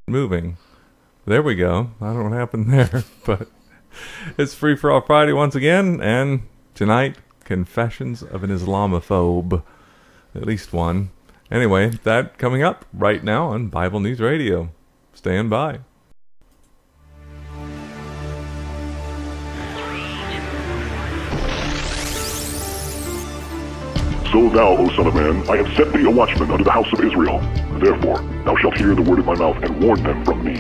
moving. There we go. I don't know what happened there, but it's Free for All Friday once again, and tonight, Confessions of an Islamophobe. At least one. Anyway, that coming up right now on Bible News Radio. Stand by. So thou, O son of man, I have set thee a watchman unto the house of Israel. Therefore, thou shalt hear the word of my mouth, and warn them from me.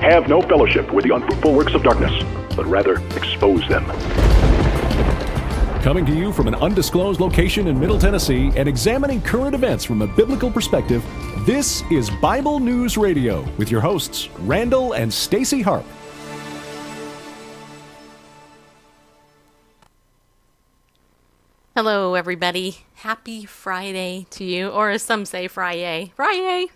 Have no fellowship with the unfruitful works of darkness, but rather expose them. Coming to you from an undisclosed location in Middle Tennessee and examining current events from a biblical perspective, this is Bible News Radio with your hosts, Randall and Stacy Harp. Hello, everybody. Happy Friday to you, or as some say, Friday. Friday!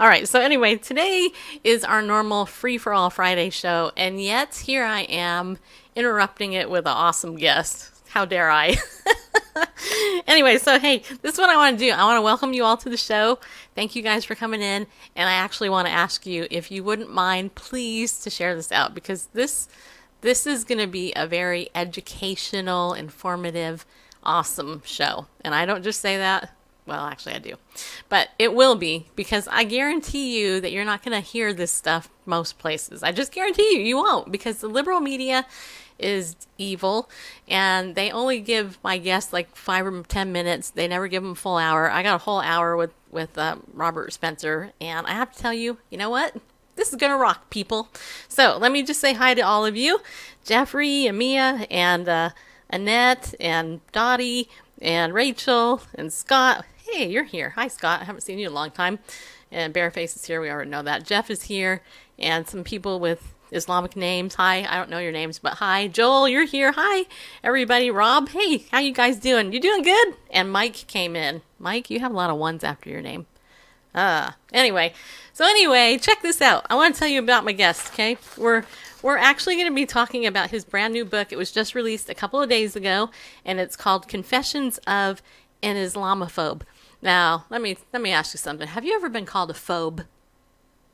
All right, so anyway, today is our normal Free-for-All Friday show, and yet here I am interrupting it with an awesome guest. How dare I? Anyway, so hey, this is what I want to do. I want to welcome you all to the show. Thank you guys for coming in, and I actually want to ask you if you wouldn't mind, please, to share this out, because this is going to be a very educational, informative, awesome show. And I don't just say that. Well, actually I do. But it will be, because I guarantee you that you're not going to hear this stuff most places. I just guarantee you won't, because the liberal media is evil, and they only give my guests like 5 or 10 minutes. They never give them a full hour. I got a whole hour with Robert Spencer, and I have to tell you, you know what? This is going to rock, people. So let me just say hi to all of you. Jeffrey and Mia and Annette and Dottie and Rachel and Scott. Hey, you're here. Hi, Scott. I haven't seen you in a long time. And Bareface is here. We already know that. Jeff is here. And some people with Islamic names. Hi. I don't know your names, but hi. Joel, you're here. Hi, everybody. Rob, hey, how you guys doing? You doing good? And Mike came in. Mike, you have a lot of ones after your name. Anyway, check this out. I want to tell you about my guest, okay? We're actually going to be talking about his brand new book. It was just released a couple of days ago, and it's called Confessions of an Islamophobe. Now, let me ask you something. Have you ever been called a phobe?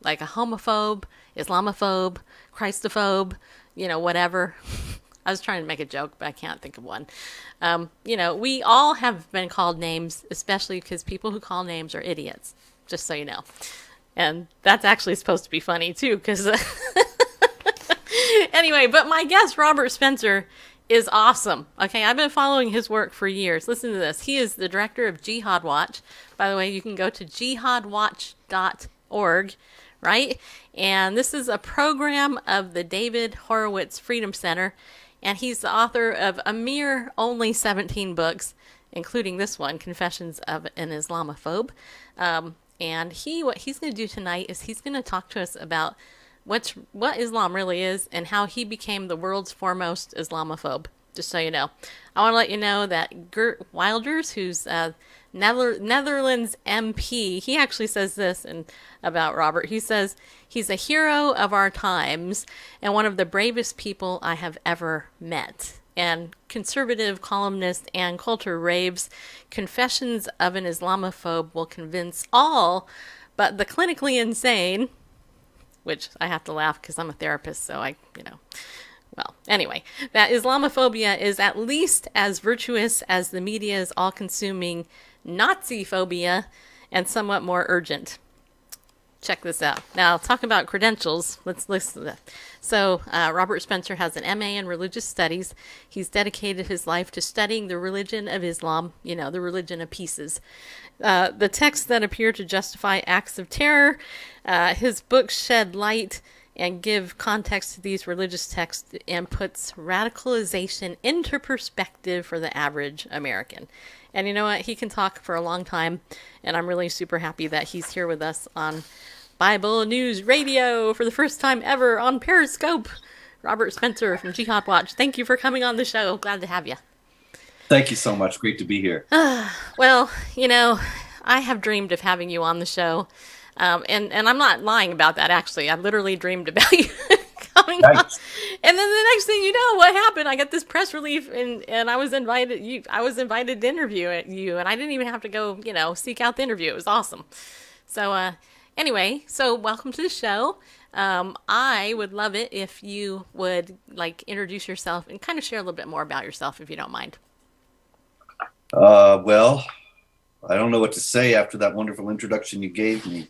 Like a homophobe, Islamophobe, Christophobe, whatever. I was trying to make a joke, but I can't think of one. We all have been called names, especially because people who call names are idiots. Just so you know. And that's actually supposed to be funny, too, because... Anyway, but my guest, Robert Spencer, is awesome. Okay, I've been following his work for years. Listen to this. He is the director of Jihad Watch. By the way, you can go to jihadwatch.org, right? And this is a program of the David Horowitz Freedom Center. And he's the author of a mere only 17 books, including this one, Confessions of an Islamophobe. And what he's going to do tonight is he's going to talk to us about what Islam really is and how he became the world's foremost Islamophobe, just so you know. I want to let you know that Geert Wilders, who's Netherlands MP, he actually says this about Robert. He says, he's a hero of our times and one of the bravest people I have ever met. And conservative columnist Ann Coulter raves, Confessions of an Islamophobe will convince all but the clinically insane, which I have to laugh because I'm a therapist, so well, anyway, that Islamophobia is at least as virtuous as the media's all-consuming Nazi phobia and somewhat more urgent. Check this out. Now, talk about credentials. Let's listen to that. So, Robert Spencer has an MA in religious studies. He's dedicated his life to studying the religion of Islam, the religion of pieces. The texts that appear to justify acts of terror. His books shed light and give context to these religious texts and puts radicalization into perspective for the average American. And you know what? He can talk for a long time, and I'm really super happy that he's here with us on Bible News Radio for the first time ever on Periscope. Robert Spencer from Jihad Watch. Thank you for coming on the show. Glad to have you. Thank you so much. Great to be here. Well, I have dreamed of having you on the show. And I'm not lying about that, actually. I literally dreamed about you coming on. And then the next thing you know, what happened? I got this press release, and I was invited to interview you, and I didn't even have to go, seek out the interview. It was awesome. So, Anyway, so welcome to the show. I would love it if you would introduce yourself and kind of share a little bit more about yourself, if you don't mind. Well, I don't know what to say after that wonderful introduction you gave me.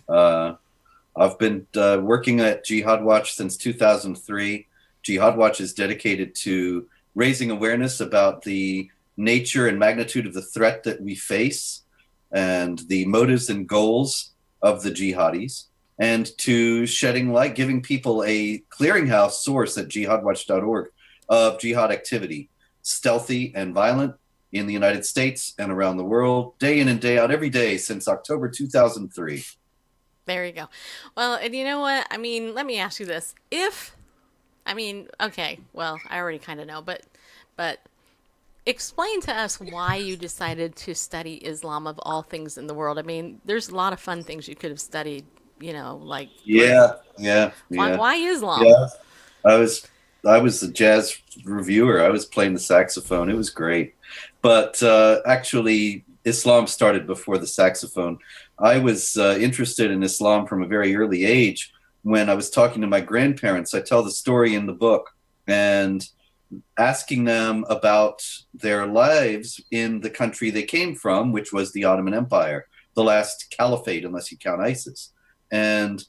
I've been working at Jihad Watch since 2003. Jihad Watch is dedicated to raising awareness about the nature and magnitude of the threat that we face and the motives and goals of the jihadis, and to shedding light, giving people a clearinghouse source at jihadwatch.org of jihad activity, stealthy and violent, in the United States and around the world, day in and day out, every day since October 2003. There you go. Well, and you know what? I mean, let me ask you this. Okay, well, I already kind of know, but explain to us why you decided to study Islam of all things in the world. I mean, there's a lot of fun things you could have studied, like... Yeah. Why Islam? Yeah, I was a jazz reviewer. I was playing the saxophone. It was great. But actually, Islam started before the saxophone. I was interested in Islam from a very early age. When I was talking to my grandparents, I tell the story in the book, and asking them about their lives in the country they came from, which was the Ottoman Empire, the last caliphate, unless you count ISIS. And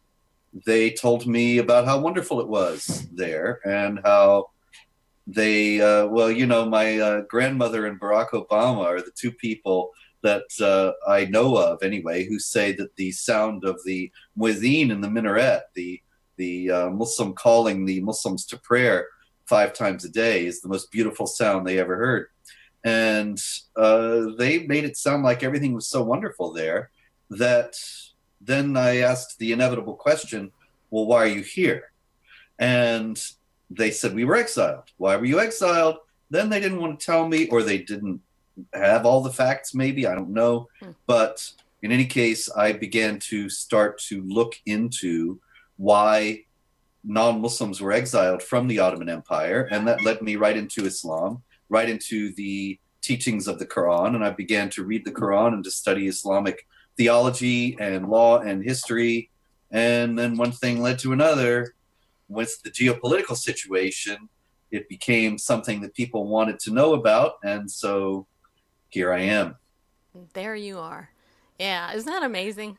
they told me about how wonderful it was there, and how they, my grandmother and Barack Obama are the two people that I know of anyway, who say that the sound of the muezzin in the minaret, the Muslim calling the Muslims to prayer 5 times a day, is the most beautiful sound they ever heard. And they made it sound like everything was so wonderful there that then I asked the inevitable question, well, why are you here? And they said, we were exiled. Why were you exiled? Then they didn't want to tell me, or they didn't have all the facts, maybe, I don't know. But in any case, I began to start to look into why non-Muslims were exiled from the Ottoman Empire, and that led me right into Islam, right into the teachings of the Quran, and I began to read the Quran and to study Islamic theology and law and history, and then one thing led to another. With the geopolitical situation, it became something that people wanted to know about, and so here I am. There you are. Yeah, isn't that amazing?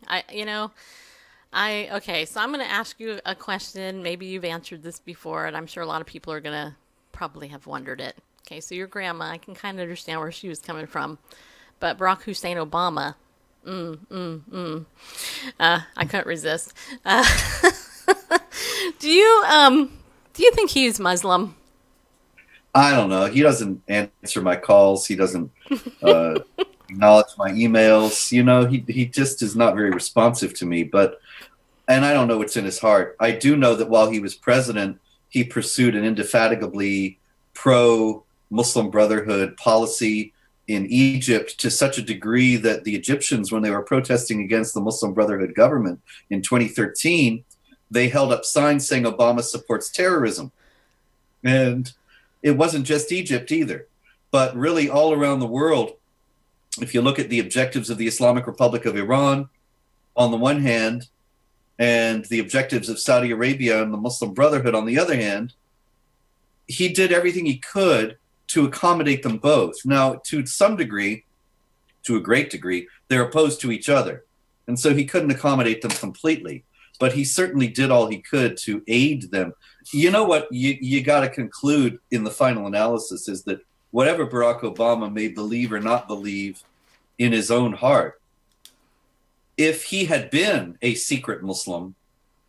Okay, so I'm going to ask you a question. Maybe you've answered this before, and I'm sure a lot of people are going to probably have wondered it. Okay, so your grandma, I can kind of understand where she was coming from, but Barack Hussein Obama, I couldn't resist. Do you think he's Muslim? I don't know. He doesn't answer my calls. He doesn't acknowledge my emails. He just is not very responsive to me. And I don't know what's in his heart. I do know that while he was president, he pursued an indefatigably pro-Muslim Brotherhood policy in Egypt to such a degree that the Egyptians, when they were protesting against the Muslim Brotherhood government in 2013, they held up signs saying Obama supports terrorism. And it wasn't just Egypt either, but really all around the world. If you look at the objectives of the Islamic Republic of Iran on the one hand, and the objectives of Saudi Arabia and the Muslim Brotherhood on the other hand, he did everything he could to accommodate them both. Now, to some degree, to a great degree, they're opposed to each other. And so he couldn't accommodate them completely. But he certainly did all he could to aid them. You know what you got to conclude in the final analysis is that whatever Barack Obama may believe or not believe in his own heart, if he had been a secret Muslim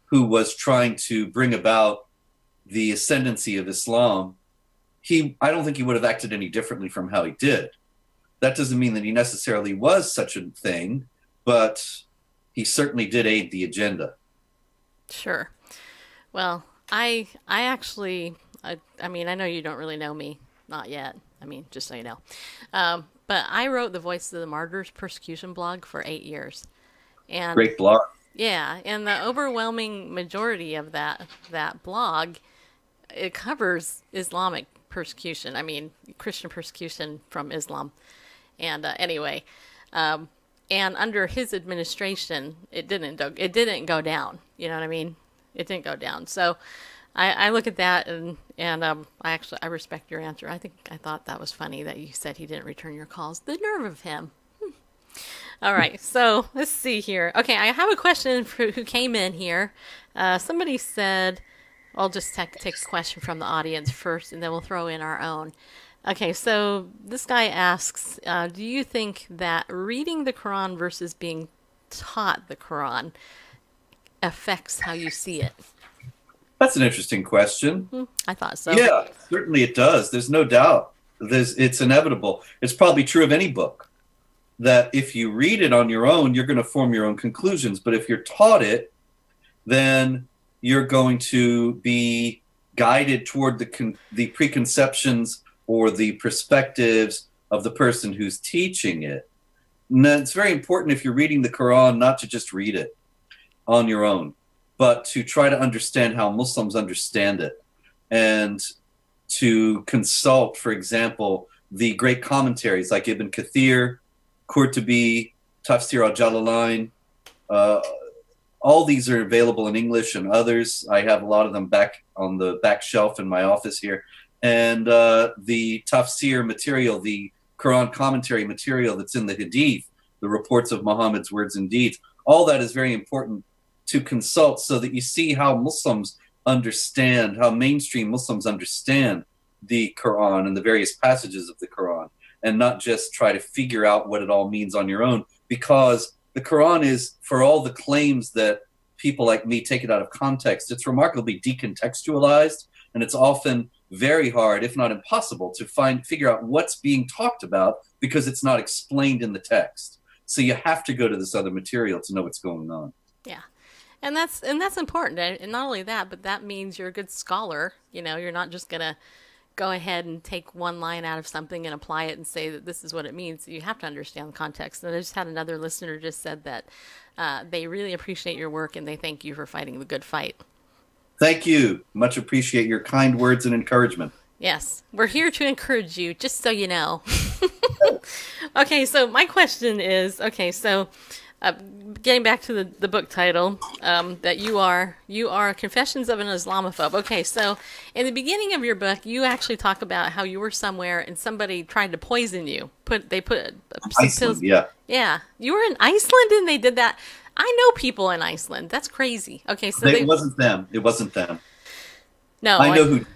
who was trying to bring about the ascendancy of Islam, I don't think he would have acted any differently from how he did. That doesn't mean that he necessarily was such a thing, but he certainly did aid the agenda. Sure. Well, I actually, I know you don't really know me, not yet. Just so you know. But I wrote the Voice of the Martyrs persecution blog for 8 years. And great blog. Yeah, and the overwhelming majority of that blog, it covers Islamic persecution. Christian persecution from Islam. And anyway, And under his administration, it didn't go down. You know what I mean? It didn't go down. So I look at that and I respect your answer. I thought that was funny that you said he didn't return your calls. The nerve of him. All right, so let's see here. Okay, I have a question for who came in here. Somebody said, I'll just take a question from the audience first, and then we'll throw in our own. Okay, so this guy asks, do you think that reading the Quran versus being taught the Quran affects how you see it? That's an interesting question. I thought so. Yeah, certainly it does. There's no doubt. It's inevitable. It's probably true of any book, that if you read it on your own, you're going to form your own conclusions. But if you're taught it, then you're going to be guided toward the preconceptions or the perspectives of the person who's teaching it. And it's very important, if you're reading the Quran, not to just read it on your own, but to try to understand how Muslims understand it, and to consult, for example, the great commentaries like Ibn Kathir, Qurtubi, Tafsir al-Jalalain. All these are available in English, and others. I have a lot of them back on the back shelf in my office here. And the tafsir material, the Quran commentary material that's in the Hadith, the reports of Muhammad's words and deeds, all that is very important to consult, so that you see how Muslims understand, how mainstream Muslims understand the Quran and the various passages of the Quran, and not just try to figure out what it all means on your own. Because the Quran is, for all the claims that people like me take it out of context, it's remarkably decontextualized, and it's often very hard, if not impossible, to figure out what's being talked about, because it's not explained in the text. So you have to go to this other material to know what's going on. Yeah. And that's important. And not only that, but that means you're a good scholar. You know, you're not just going to go ahead and take one line out of something and apply it and say that this is what it means. You have to understand the context. And I just had another listener just said that they really appreciate your work and they thank you for fighting the good fight. Thank you. Much appreciate your kind words and encouragement. Yes, we're here to encourage you, just so you know. Okay, so my question is, getting back to the book title, that you are Confessions of an Islamophobe. Okay, so in the beginning of your book, you actually talk about how you were somewhere and somebody tried to poison you. They put Iceland, pills. Yeah, you were in Iceland and they did that. I know people in Iceland. That's crazy. Okay, so it wasn't them. It wasn't them. No, I know who did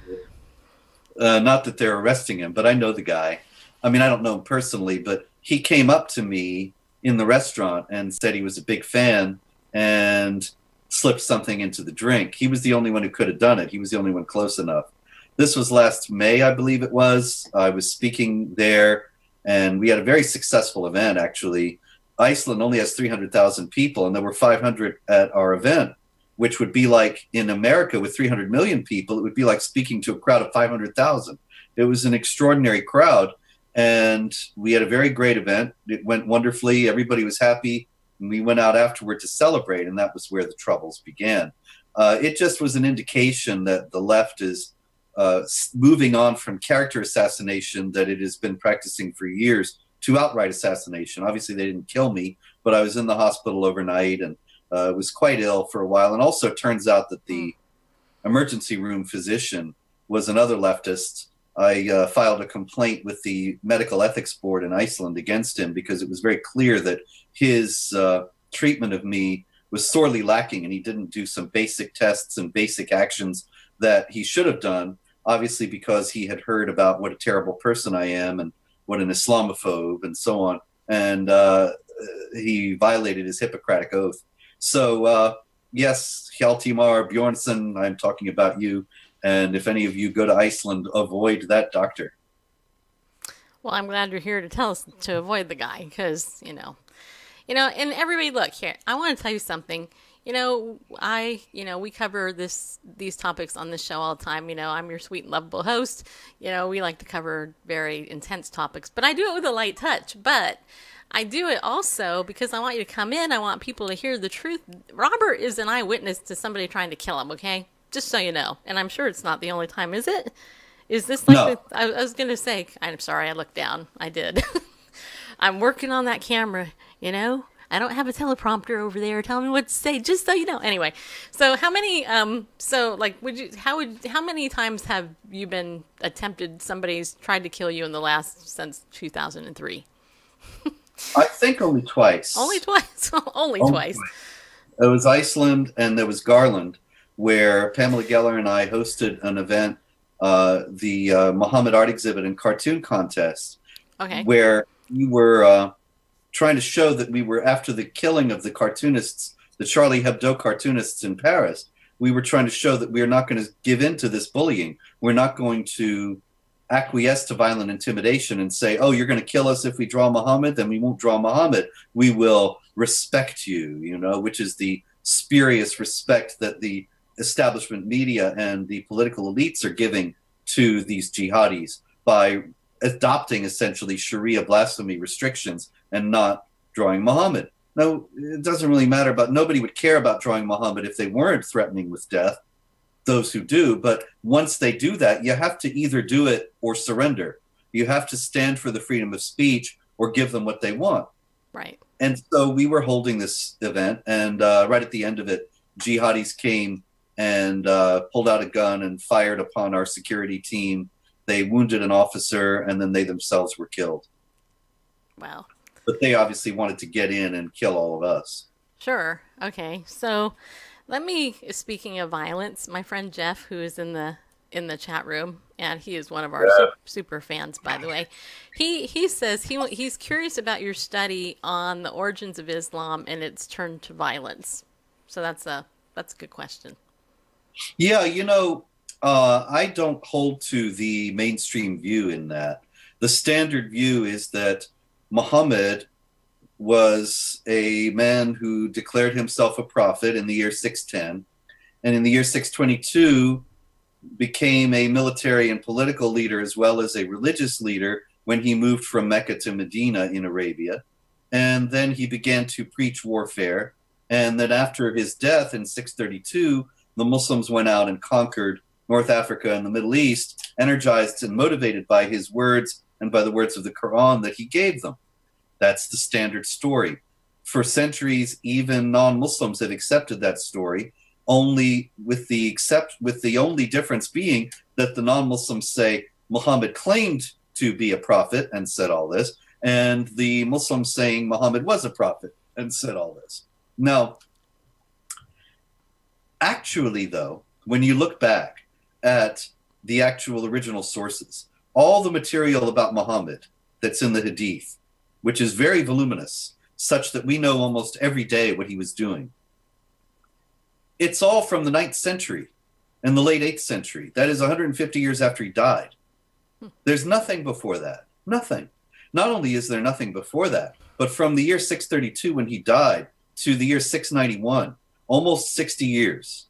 it. Not that they're arresting him, but I know the guy. I mean, I don't know him personally, but he came up to me in the restaurant and said he was a big fan and slipped something into the drink. He was the only one who could have done it. He was the only one close enough. This was last May, I believe it was. I was speaking there, and we had a very successful event, actually. Iceland only has 300,000 people, and there were 500 at our event, which would be like in America with 300 million people, it would be like speaking to a crowd of 500,000. It was an extraordinary crowd, and we had a very great event. It went wonderfully. Everybody was happy, and we went out afterward to celebrate, and that was where the troubles began. It just was an indication that the left is moving on from character assassination that it has been practicing for years to outright assassination. Obviously, they didn't kill me, but I was in the hospital overnight and was quite ill for a while. And also, it turns out that the emergency room physician was another leftist. I filed a complaint with the Medical Ethics Board in Iceland against him because it was very clear that his treatment of me was sorely lacking, and he didn't do some basic tests and basic actions that he should have done, obviously because he had heard about what a terrible person I am and what an Islamophobe and so on. And he violated his Hippocratic oath. So, yes, Hjaltimar Bjornsson, I'm talking about you. And if any of you go to Iceland, avoid that doctor. Well, I'm glad you're here to tell us to avoid the guy because, you know, and everybody, look here, I want to tell you something. We cover these topics on this show all the time. I'm your sweet and lovable host. We like to cover very intense topics, but I do it with a light touch. But I do it also because I want you to come in. I want people to hear the truth. Robert is an eyewitness to somebody trying to kill him, okay? Just so you know. And I'm sure it's not the only time, is it? Is this like No. I was going to say, I'm sorry, I looked down. I did. I'm working on that camera, You know, I don't have a teleprompter over there telling me what to say, just so you know. Anyway, so how many, how many times have you been attempted, somebody's tried to kill you in the last, since 2003? I think only twice. Only twice? Only twice. It was Iceland and there was Garland, where Pamela Geller and I hosted an event, the Muhammad Art Exhibit and Cartoon Contest, where we were trying to show that we were, after the killing of the cartoonists, the Charlie Hebdo cartoonists in Paris, we were trying to show that we are not going to give in to this bullying. We're not going to acquiesce to violent intimidation and say, oh, you're going to kill us if we draw Muhammad, then we won't draw Muhammad. We will respect you, you know, which is the spurious respect that the establishment media and the political elites are giving to these jihadis by adopting essentially Sharia blasphemy restrictions and not drawing Muhammad. No, it doesn't really matter, but nobody would care about drawing Muhammad if they weren't threatening with death, those who do. But once they do that, you have to either do it or surrender. You have to stand for the freedom of speech or give them what they want. Right. And so we were holding this event, and right at the end of it, jihadis came and pulled out a gun and fired upon our security team. They wounded an officer, and then they themselves were killed. Wow. But they obviously wanted to get in and kill all of us. Sure. Okay. So let me, speaking of violence, my friend Jeff, who is in the chat room, and he is one of our super fans, by the way, he says he's curious about your study on the origins of Islam and its turn to violence. So that's a good question. Yeah, you know, I don't hold to the mainstream view in that. The standard view is that Muhammad was a man who declared himself a prophet in the year 610, and in the year 622 became a military and political leader as well as a religious leader when he moved from Mecca to Medina in Arabia. And then he began to preach warfare. And then after his death in 632, the Muslims went out and conquered North Africa and the Middle East, energized and motivated by his words and by the words of the Quran that he gave them. That's the standard story. For centuries, even non-Muslims have accepted that story, only with the only difference being that the non-Muslims say Muhammad claimed to be a prophet and said all this, and the Muslims saying Muhammad was a prophet and said all this. Now, actually, though, when you look back at the actual original sources, all the material about Muhammad that's in the Hadith, which is very voluminous, such that we know almost every day what he was doing, it's all from the 9th century and the late 8th century. That is 150 years after he died. There's nothing before that. Nothing. Not only is there nothing before that, but from the year 632 when he died to the year 691, almost 60 years,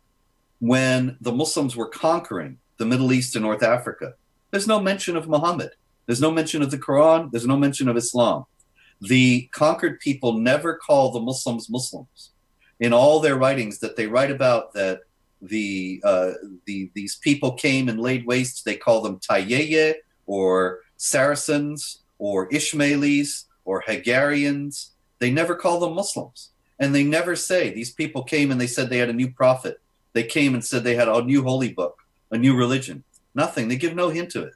when the Muslims were conquering the Middle East and North Africa, there's no mention of Muhammad. There's no mention of the Quran. There's no mention of Islam. The conquered people never call the Muslims Muslims. In all their writings that they write about that these people came and laid waste, they call them Tayyeye or Saracens or Ishmaelis or Hagarians. They never call them Muslims. And they never say these people came and they said they had a new prophet. They came and said they had a new holy book, a new religion. Nothing. They give no hint of it.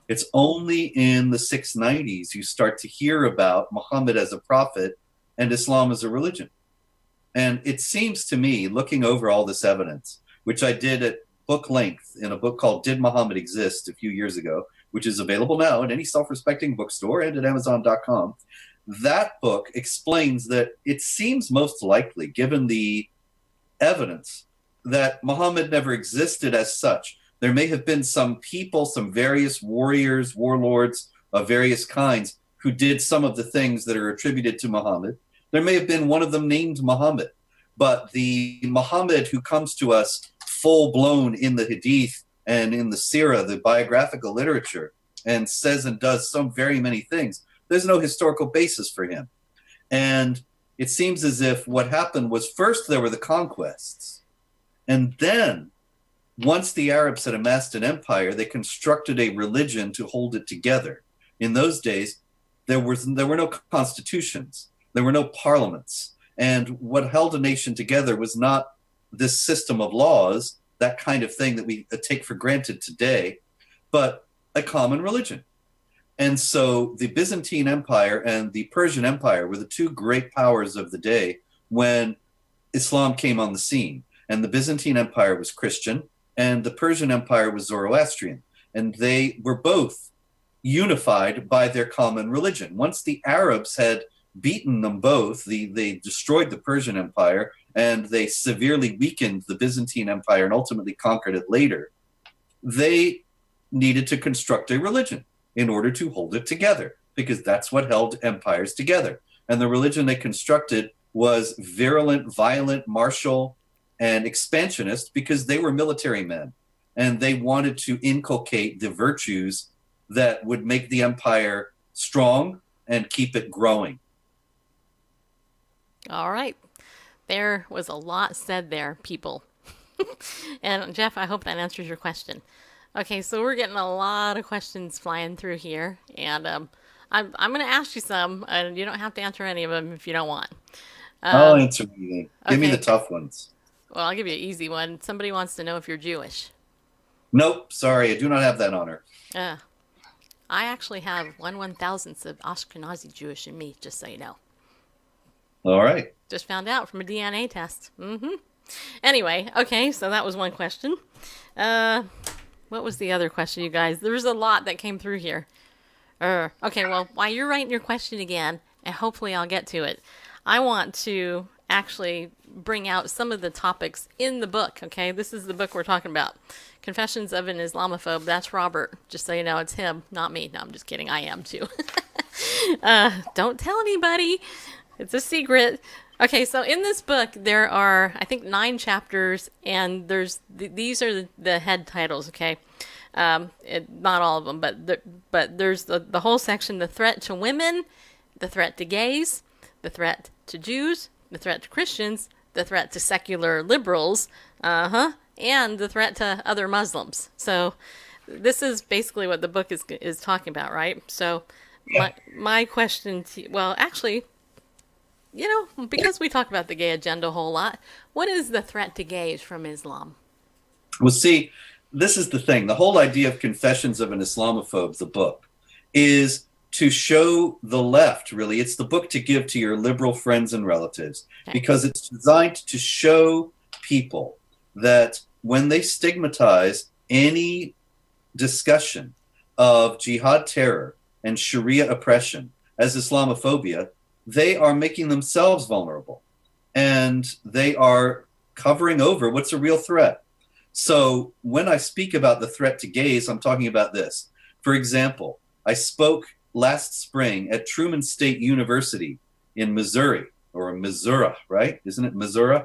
It's only in the 690s you start to hear about Muhammad as a prophet and Islam as a religion. And it seems to me, looking over all this evidence, which I did at book length in a book called Did Muhammad Exist a few years ago, which is available now in any self-respecting bookstore and at Amazon.com, that book explains that it seems most likely, given the evidence, that Muhammad never existed as such. There may have been some people, some various warriors, warlords of various kinds who did some of the things that are attributed to Muhammad. There may have been one of them named Muhammad, but the Muhammad who comes to us full-blown in the Hadith and in the Sirah, the biographical literature, and says and does so very many things, there's no historical basis for him. And it seems as if what happened was first there were the conquests, and then once the Arabs had amassed an empire, they constructed a religion to hold it together. In those days, there were no constitutions. There were no parliaments. And what held a nation together was not this system of laws, that kind of thing that we take for granted today, but a common religion. And so the Byzantine Empire and the Persian Empire were the two great powers of the day when Islam came on the scene. And the Byzantine Empire was Christian, and the Persian Empire was Zoroastrian. And they were both unified by their common religion. Once the Arabs had beaten them both, they destroyed the Persian Empire, and they severely weakened the Byzantine Empire and ultimately conquered it later. They needed to construct a religion in order to hold it together, because that's what held empires together. And the religion they constructed was virulent, violent, martial, and expansionist, because they were military men, and they wanted to inculcate the virtues that would make the empire strong and keep it growing. All right. There was a lot said there, people. And Jeff, I hope that answers your question. Okay, so we're getting a lot of questions flying through here, and I'm going to ask you some, and you don't have to answer any of them if you don't want. I'll answer anything. Give me the tough ones. Well, I'll give you an easy one. Somebody wants to know if you're Jewish. Nope, sorry, I do not have that honor. I actually have 1/1000th of Ashkenazi Jewish in me, just so you know. All right. Just found out from a DNA test. Anyway, okay, so that was one question. What was the other question, you guys? There was a lot that came through here. Okay, well, while you're writing your question again, and hopefully I'll get to it, I want to actually bring out some of the topics in the book, okay? This is the book we're talking about. Confessions of an Islamophobe. That's Robert. Just so you know, it's him, not me. No, I'm just kidding. I am too. Don't tell anybody. It's a secret. Okay, so in this book, there are, I think, 9 chapters, and these are the head titles, okay? Not all of them, but there's the whole section, the threat to women, the threat to gays, the threat to Jews, the threat to Christians, the threat to secular liberals, and the threat to other Muslims. So this is basically what the book is talking about, right? So my question to, well, actually, you know, because we talk about the gay agenda a whole lot, what is the threat to gays from Islam? Well, see, this is the thing. The whole idea of Confessions of an Islamophobe, the book, is to show the left, really. It's the book to give to your liberal friends and relatives, because it's designed to show people that when they stigmatize any discussion of jihad terror and Sharia oppression as Islamophobia, they are making themselves vulnerable, and they are covering over what's a real threat. So when I speak about the threat to gays, I'm talking about this. For example, I spoke last spring at Truman State University in Missouri, or Missouri, right? Isn't it Missouri?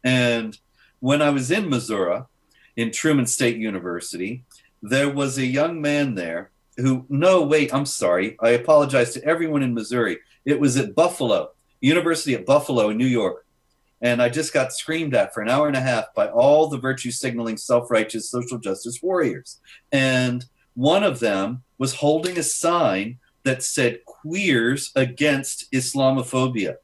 And when I was in Missouri, in Truman State University, there was a young man there who, no, wait, I'm sorry. I apologize to everyone in Missouri. It was at Buffalo, University at Buffalo in New York. And I just got screamed at for an hour and a half by all the virtue signaling, self-righteous social justice warriors. And one of them was holding a sign that said "Queers Against Islamophobia."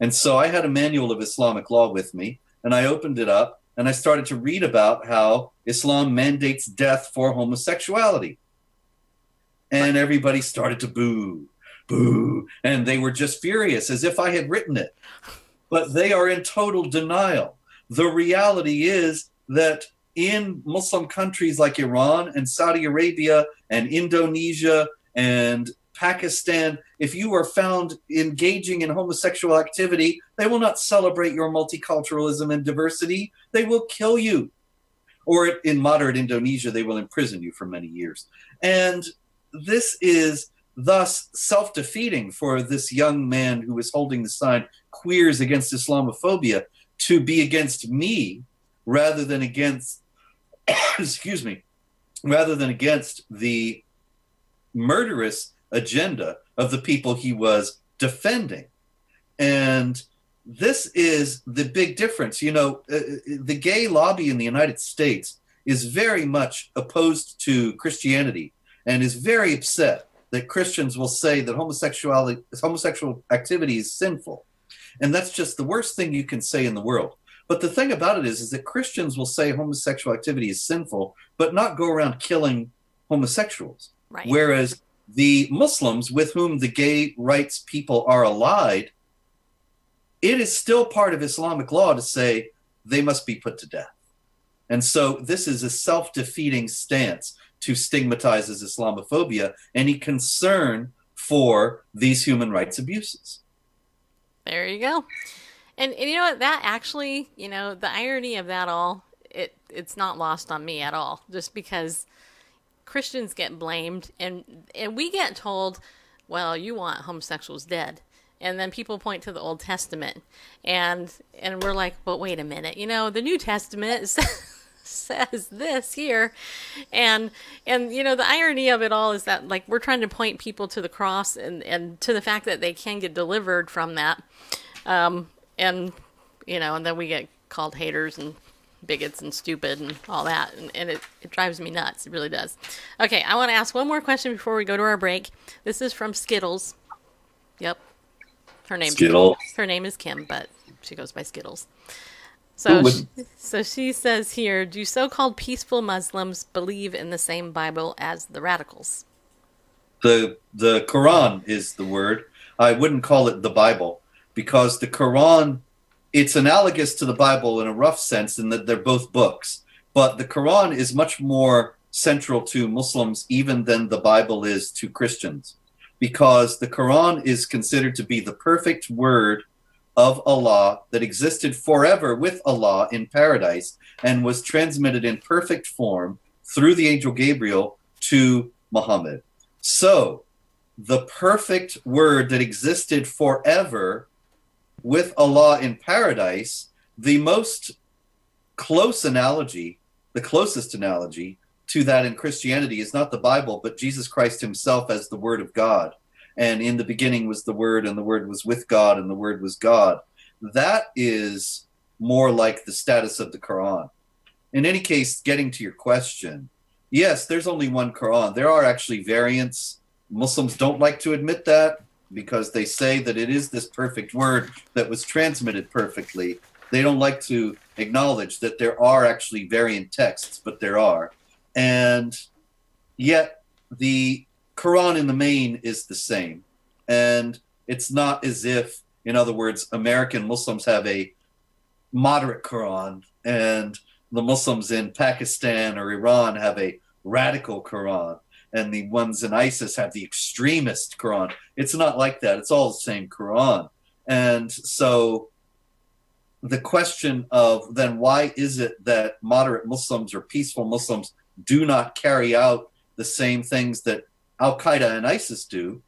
And so I had a manual of Islamic law with me, and I opened it up, and I started to read about how Islam mandates death for homosexuality. And everybody started to boo, boo, and they were just furious, as if I had written it. But they are in total denial. The reality is that in Muslim countries like Iran and Saudi Arabia and Indonesia and Pakistan, if you are found engaging in homosexual activity, they will not celebrate your multiculturalism and diversity. They will kill you. Or in moderate Indonesia, they will imprison you for many years. And this is thus self-defeating for this young man who is holding the sign "Queers Against Islamophobia" to be against me rather than against, excuse me, rather than against the murderous agenda of the people he was defending. And this is the big difference. You know, the gay lobby in the United States is very much opposed to Christianity and is very upset that Christians will say that homosexual activity is sinful. And that's just the worst thing you can say in the world. But the thing about it is that Christians will say homosexual activity is sinful, but not go around killing homosexuals. Right. Whereas the Muslims with whom the gay rights people are allied, it is still part of Islamic law to say they must be put to death. And so this is a self-defeating stance to stigmatize as Islamophobia, any concern for these human rights abuses. There you go. And you know what? That actually, you know, the irony of that all, it's not lost on me at all. Just because Christians get blamed and we get told, well, you want homosexuals dead. And then people point to the Old Testament. And we're like, but wait a minute. You know, the New Testament says this here. And you know, the irony of it all is that, like, we're trying to point people to the cross and to the fact that they can get delivered from that. And, you know, and then we get called haters and bigots and stupid and all that. And it drives me nuts. It really does. Okay, I want to ask one more question before we go to our break. This is from Skittles. Yep. Her name is Kim, but she goes by Skittles. So she says here, do so-called peaceful Muslims believe in the same Bible as the radicals? The Quran is the word. I wouldn't call it the Bible, because the Quran, it's analogous to the Bible in a rough sense in that they're both books. But the Quran is much more central to Muslims even than the Bible is to Christians, because the Quran is considered to be the perfect word of Allah that existed forever with Allah in paradise and was transmitted in perfect form through the angel Gabriel to Muhammad. So the perfect word that existed forever with Allah in paradise, the most close analogy, the closest analogy to that in Christianity is not the Bible, but Jesus Christ himself as the Word of God. And in the beginning was the Word, and the Word was with God, and the Word was God. That is more like the status of the Quran. In any case, getting to your question, yes, there's only one Quran. There are actually variants. Muslims don't like to admit that because they say that it is this perfect word that was transmitted perfectly. They don't like to acknowledge that there are actually variant texts, but there are. And yet the Quran in the main is the same. And it's not as if, in other words, American Muslims have a moderate Quran and the Muslims in Pakistan or Iran have a radical Quran, and the ones in ISIS have the extremist Quran. It's not like that. It's all the same Quran. And so the question of then why is it that moderate Muslims or peaceful Muslims do not carry out the same things that Al-Qaeda and ISIS do,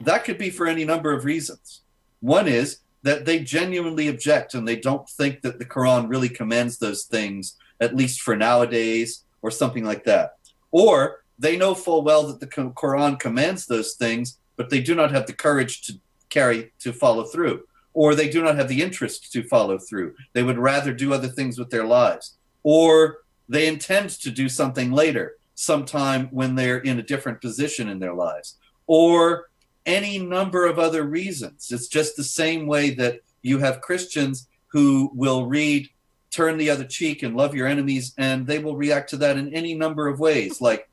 that could be for any number of reasons. One is that they genuinely object and they don't think that the Quran really commands those things, at least for nowadays, or something like that. Or they know full well that the Quran commands those things, but they do not have the courage to follow through. Or they do not have the interest to follow through. They would rather do other things with their lives. Or they intend to do something later, sometime when they're in a different position in their lives. Or any number of other reasons. It's just the same way that you have Christians who will read Turn the Other Cheek and Love Your Enemies, and they will react to that in any number of ways, like,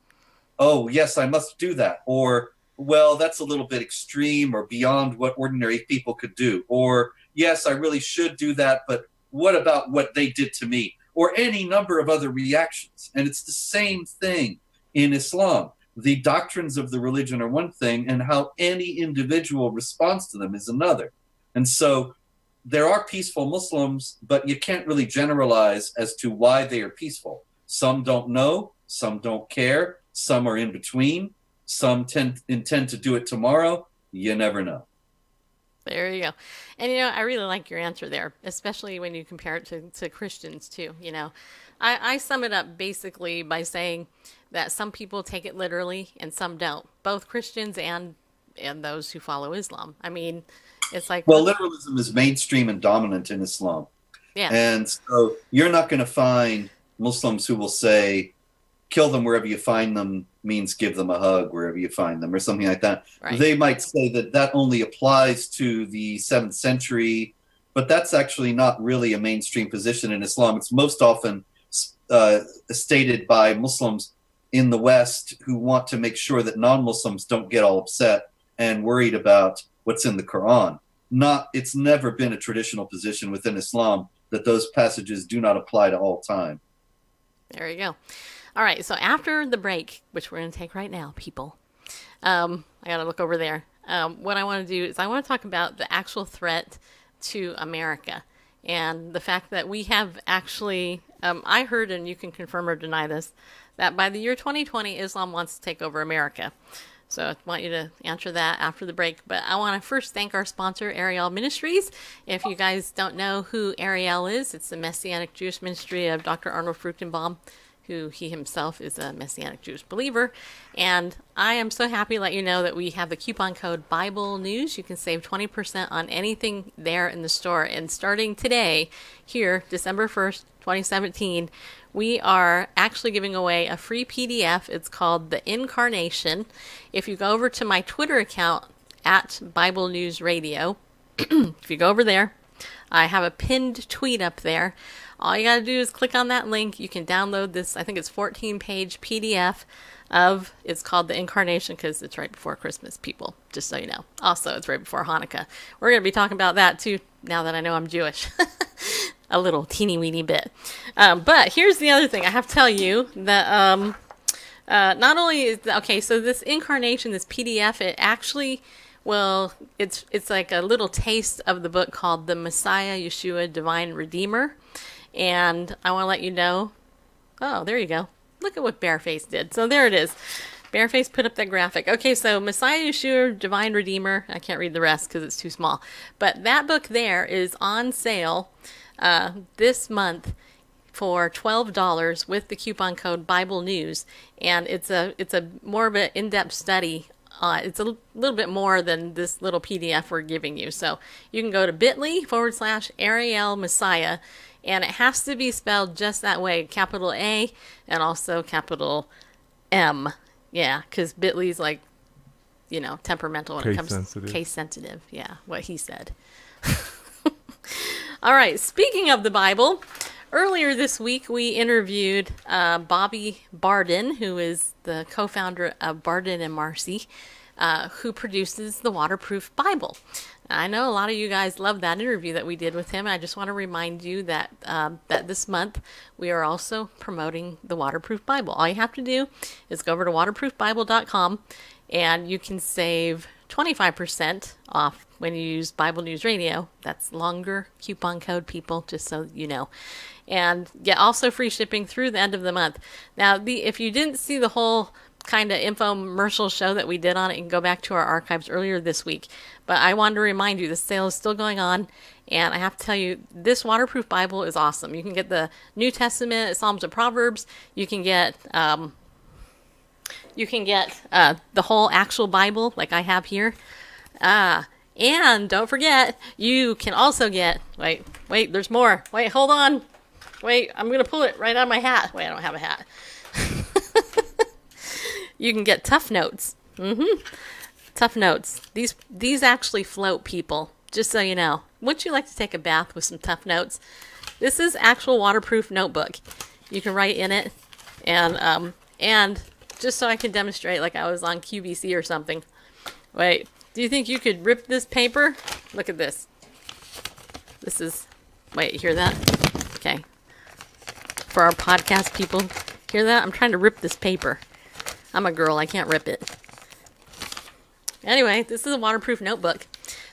oh, yes, I must do that. Or, well, that's a little bit extreme or beyond what ordinary people could do. Or, yes, I really should do that, but what about what they did to me? Or any number of other reactions. And it's the same thing in Islam. The doctrines of the religion are one thing, and how any individual responds to them is another. And so there are peaceful Muslims, but you can't really generalize as to why they are peaceful. Some don't know, some don't care, some are in between, some intend to do it tomorrow. You never know. There you go. And, you know, I really like your answer there, especially when you compare it to Christians, too. You know, I sum it up basically by saying that some people take it literally and some don't, both Christians and those who follow Islam. I mean, it's like... Well, literalism is mainstream and dominant in Islam. Yeah. And so you're not going to find Muslims who will say, kill them wherever you find them, means give them a hug wherever you find them or something like that. Right. They might say that that only applies to the 7th century, but that's actually not really a mainstream position in Islam. It's most often stated by Muslims in the West who want to make sure that non-Muslims don't get all upset and worried about what's in the Quran. It's never been a traditional position within Islam that those passages do not apply to all time. There you go. All right, so after the break, which we're going to take right now, people, I got to look over there. What I want to do is I want to talk about the actual threat to America and the fact that we have actually, I heard, and you can confirm or deny this, that by the year 2020, Islam wants to take over America. So I want you to answer that after the break. But I want to first thank our sponsor, Ariel Ministries. If you guys don't know who Ariel is, it's the Messianic Jewish ministry of Dr. Arnold Fruchtenbaum, who he himself is a Messianic Jewish believer. And I am so happy to let you know that we have the coupon code Bible News. You can save 20% on anything there in the store. And starting today, here, December 1st, 2017, we are actually giving away a free PDF. It's called The Incarnation. If you go over to my Twitter account, at Bible News Radio, if you go over there, I have a pinned tweet up there. All you got to do is click on that link. You can download this, I think it's 14-page PDF of, it's called The Incarnation because it's right before Christmas, people, just so you know. Also, it's right before Hanukkah. We're going to be talking about that too, now that I know I'm Jewish. A little teeny-weeny bit. But here's the other thing. I have to tell you that not only is, okay, so this Incarnation, this PDF, it actually, well, it's like a little taste of the book called The Messiah, Yeshua, Divine Redeemer. And I want to let you know, oh, there you go. Look at what Bareface did. So there it is. Bareface put up that graphic. Okay, so Messiah, Yeshua, Divine Redeemer. I can't read the rest because it's too small. But that book there is on sale this month for $12 with the coupon code Bible News. And it's a more of an in-depth study. It's a little bit more than this little PDF we're giving you. So you can go to bit.ly/Ariel Messiah. And it has to be spelled just that way, capital A and also capital M. Yeah, because Bitly's like, you know, temperamental when it comes to case sensitive. Yeah, what he said. All right, speaking of the Bible, earlier this week we interviewed Bobby Barden, who is the co-founder of Barden and Marcy, who produces the Waterproof Bible. I know a lot of you guys love that interview that we did with him. I just want to remind you that that this month we are also promoting the Waterproof Bible. All you have to do is go over to waterproofbible.com and you can save 25% off when you use Bible News Radio. That's longer coupon code, people, just so you know. And get also free shipping through the end of the month. Now, if you didn't see the whole kind of infomercial show that we did on it, you can go back to our archives earlier this week. But I wanted to remind you, the sale is still going on, and I have to tell you, this Waterproof Bible is awesome. You can get the New Testament, Psalms and Proverbs. You can get the whole actual Bible, like I have here. And don't forget, you can also get, wait, there's more. Wait, hold on. Wait, I'm going to pull it right out of my hat. Wait, I don't have a hat. You can get Tough Notes. Tough Notes. These actually float, people, just so you know. Wouldn't you like to take a bath with some Tough Notes? This is actual waterproof notebook. You can write in it, and just so I can demonstrate like I was on QVC or something. Wait, do you think you could rip this paper? Look at this. This is, wait, hear that? Okay. For our podcast people, hear that? I'm trying to rip this paper. I'm a girl, I can't rip it. Anyway, this is a waterproof notebook.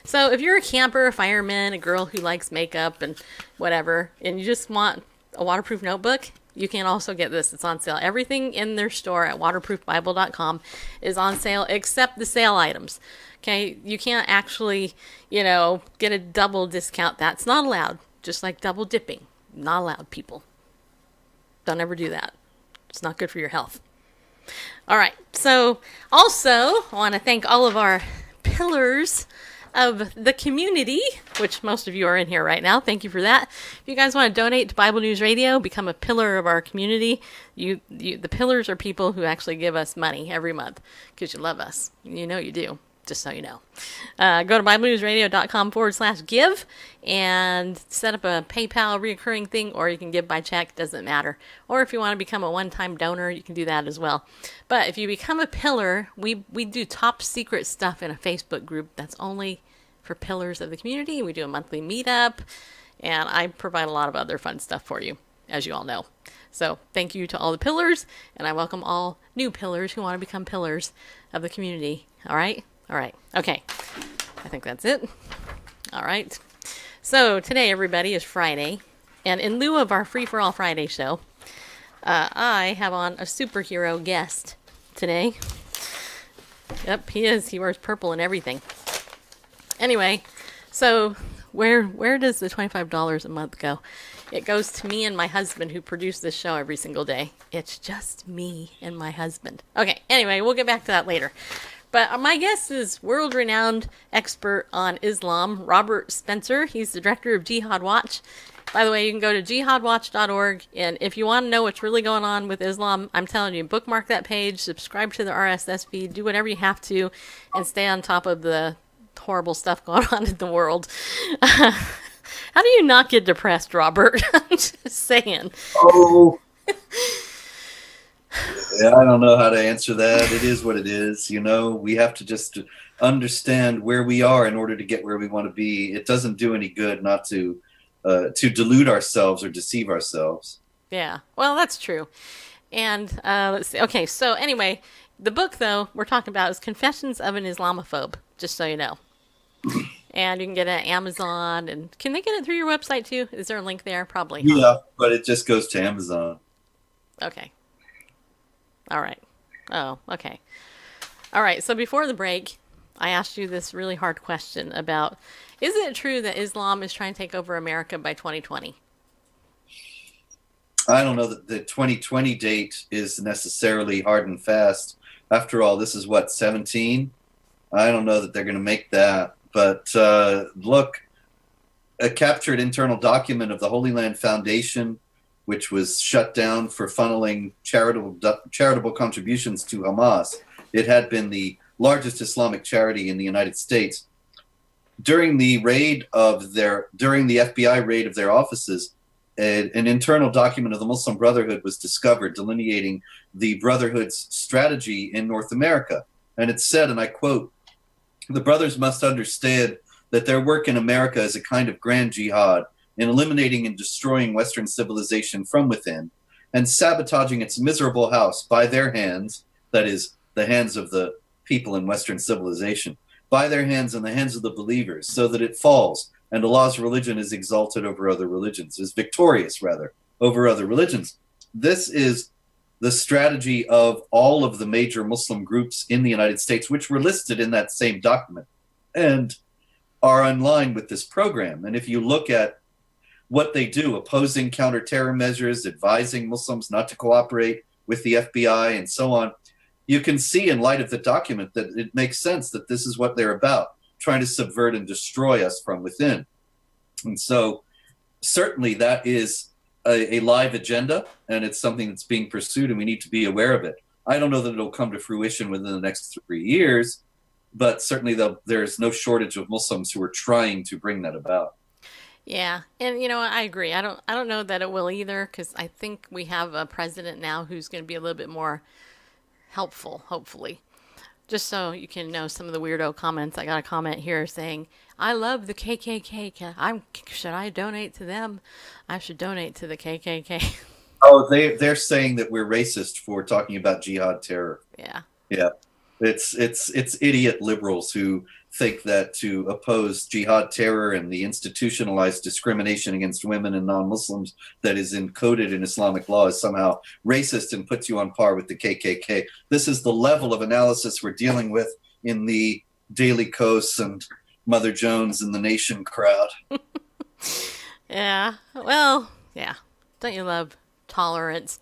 So if you're a camper, a fireman, a girl who likes makeup and whatever, and you just want a waterproof notebook, you can also get this. It's on sale. Everything in their store at waterproofbible.com is on sale except the sale items. Okay, you can't actually, get a double discount. That's not allowed. Just like double dipping. Not allowed, people. Don't ever do that. It's not good for your health. All right, so also I want to thank all of our pillars of the community, which most of you are in here right now. Thank you for that. If you guys want to donate to Bible News Radio, become a pillar of our community. The pillars are people who actually give us money every month because you love us. You know you do. Just so you know. Go to BibleNewsRadio.com/give and set up a PayPal recurring thing, or you can give by check, doesn't matter. Or if you want to become a one-time donor, you can do that as well. But if you become a pillar, we do top secret stuff in a Facebook group that's only for pillars of the community. We do a monthly meetup, and I provide a lot of other fun stuff for you, as you all know. So thank you to all the pillars, and I welcome all new pillars who want to become pillars of the community. All right? All right. Okay. I think that's it. All right. So today, everybody, is Friday. And in lieu of our Free for All Friday show, I have on a superhero guest today. Yep, he is. He wears purple and everything. Anyway, so where does the $25 a month go? It goes to me and my husband who produce this show every single day. It's just me and my husband. Okay, anyway, we'll get back to that later. But my guest is world-renowned expert on Islam, Robert Spencer. He's the director of Jihad Watch. By the way, you can go to jihadwatch.org, and if you want to know what's really going on with Islam, I'm telling you, bookmark that page, subscribe to the RSS feed, do whatever you have to, and stay on top of the horrible stuff going on in the world. How do you not get depressed, Robert? I'm just saying. Oh. Yeah, I don't know how to answer that. It is what it is. You know, we have to just understand where we are in order to get where we want to be. It doesn't do any good not to delude ourselves or deceive ourselves. Yeah, well, that's true. And let's see. Okay, so anyway, the book, though, we're talking about is Confessions of an Islamophobe, just so you know. And you can get it at Amazon. And can they get it through your website, too? Is there a link there? Probably. Yeah, but it just goes to Amazon. Okay. All right. Oh, okay. All right. So before the break, I asked you this really hard question about, is it true that Islam is trying to take over America by 2020? I don't know that the 2020 date is necessarily hard and fast. After all, this is what, 17? I don't know that they're going to make that. But look, a captured internal document of the Holy Land Foundation, which was shut down for funneling charitable contributions to Hamas. It had been the largest Islamic charity in the United States. During the FBI raid of their offices, an internal document of the Muslim Brotherhood was discovered delineating the Brotherhood's strategy in North America. And it said, and I quote, "The brothers must understand that their work in America is a kind of grand jihad in eliminating and destroying Western civilization from within and sabotaging its miserable house by their hands," that is, the hands of the people in Western civilization, "by their hands and the hands of the believers, so that it falls and Allah's religion is exalted over other religions, is victorious, rather, over other religions." This is the strategy of all of the major Muslim groups in the United States, which were listed in that same document and are in line with this program. And if you look at what they do, opposing counter-terror measures, advising Muslims not to cooperate with the FBI, and so on, you can see in light of the document that it makes sense that this is what they're about, trying to subvert and destroy us from within. And so certainly that is a live agenda, and it's something that's being pursued, and we need to be aware of it. I don't know that it'll come to fruition within the next 3 years, but certainly there's no shortage of Muslims who are trying to bring that about. Yeah, and you know, I agree. I don't know that it will either, because I think we have a president now who's going to be a little bit more helpful, hopefully. Just so you can know some of the weirdo comments. I got a comment here saying, "I love the KKK. Should I donate to them? I should donate to the KKK." Oh, they're saying that we're racist for talking about jihad terror. Yeah. Yeah. It's idiot liberals who think that to oppose jihad terror and the institutionalized discrimination against women and non-Muslims that is encoded in Islamic law is somehow racist and puts you on par with the KKK. This is the level of analysis we're dealing with in the Daily Kos and Mother Jones and the Nation crowd. Yeah. Well, yeah. Don't you love tolerance?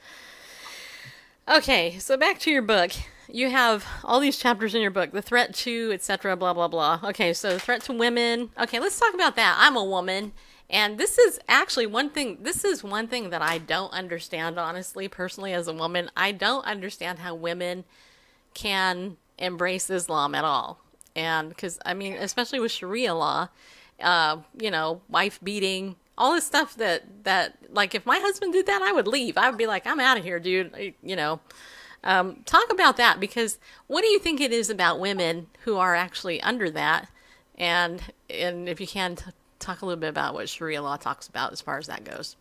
Okay, so back to your book. you have all these chapters in your book, the threat to, etc., blah, blah, blah. Okay, so the threat to women. Okay, let's talk about that. I'm a woman, and this is actually one thing that I don't understand, honestly, personally, as a woman. I don't understand how women can embrace Islam at all. And because, I mean, especially with Sharia law, wife beating, all this stuff that, like, if my husband did that, I would leave. I would be like, I'm out of here, dude. Talk about that, because what do you think it is about women who are actually under that? And if you can, talk a little bit about what Sharia law talks about as far as that goes.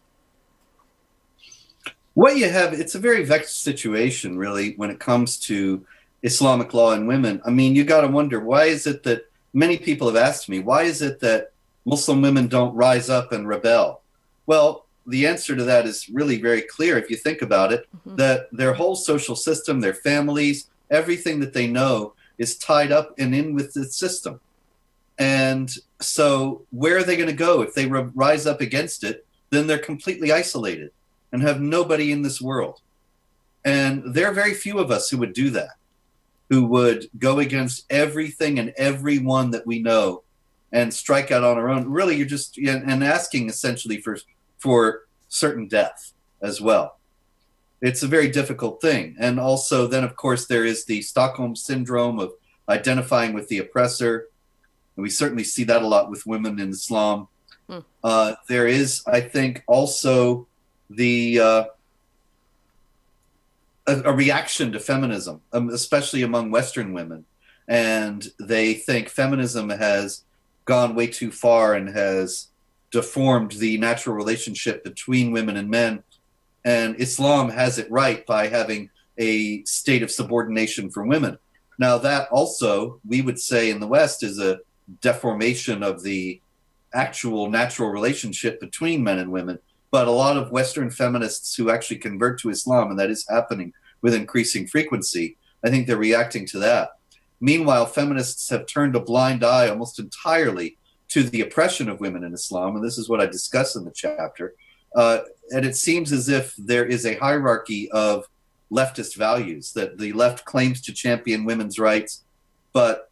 What you have, it's a very vexed situation, really, when it comes to Islamic law and women. I mean, you got to wonder, why is it that many people have asked me, why is it that Muslim women don't rise up and rebel? Well, the answer to that is really very clear if you think about it, that their whole social system, their families, everything that they know is tied up and in with the system. And so where are they going to go? If they rise up against it, then they're completely isolated and have nobody in this world. And there are very few of us who would do that, who would go against everything and everyone that we know and strike out on our own. Really, you're just and asking essentially for certain death as well. It's a very difficult thing. And also then, of course, there is the Stockholm syndrome of identifying with the oppressor. And we certainly see that a lot with women in Islam. There is, I think, also a reaction to feminism, especially among Western women. And they think feminism has gone way too far and has deformed the natural relationship between women and men. And Islam has it right by having a state of subordination for women. Now, that also, we would say in the West, is a deformation of the actual natural relationship between men and women. But a lot of Western feminists who actually convert to Islam, and that is happening with increasing frequency, I think they're reacting to that. Meanwhile, feminists have turned a blind eye almost entirely to the oppression of women in Islam, and this is what I discuss in the chapter. And it seems as if there is a hierarchy of leftist values, that the left claims to champion women's rights, but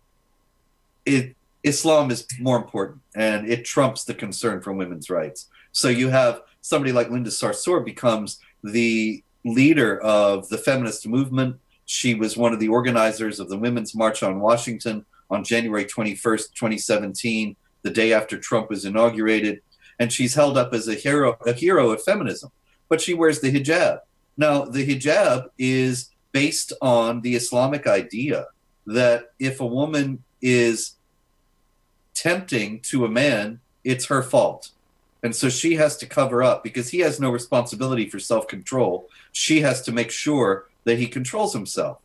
Islam is more important, and it trumps the concern for women's rights. So you have somebody like Linda Sarsour becomes the leader of the feminist movement. She was one of the organizers of the Women's March on Washington on January 21st, 2017, the day after Trump was inaugurated. And she's held up as a hero of feminism. But she wears the hijab. Now, the hijab is based on the Islamic idea that if a woman is tempting to a man, it's her fault. And so she has to cover up because he has no responsibility for self-control. She has to make sure that he controls himself.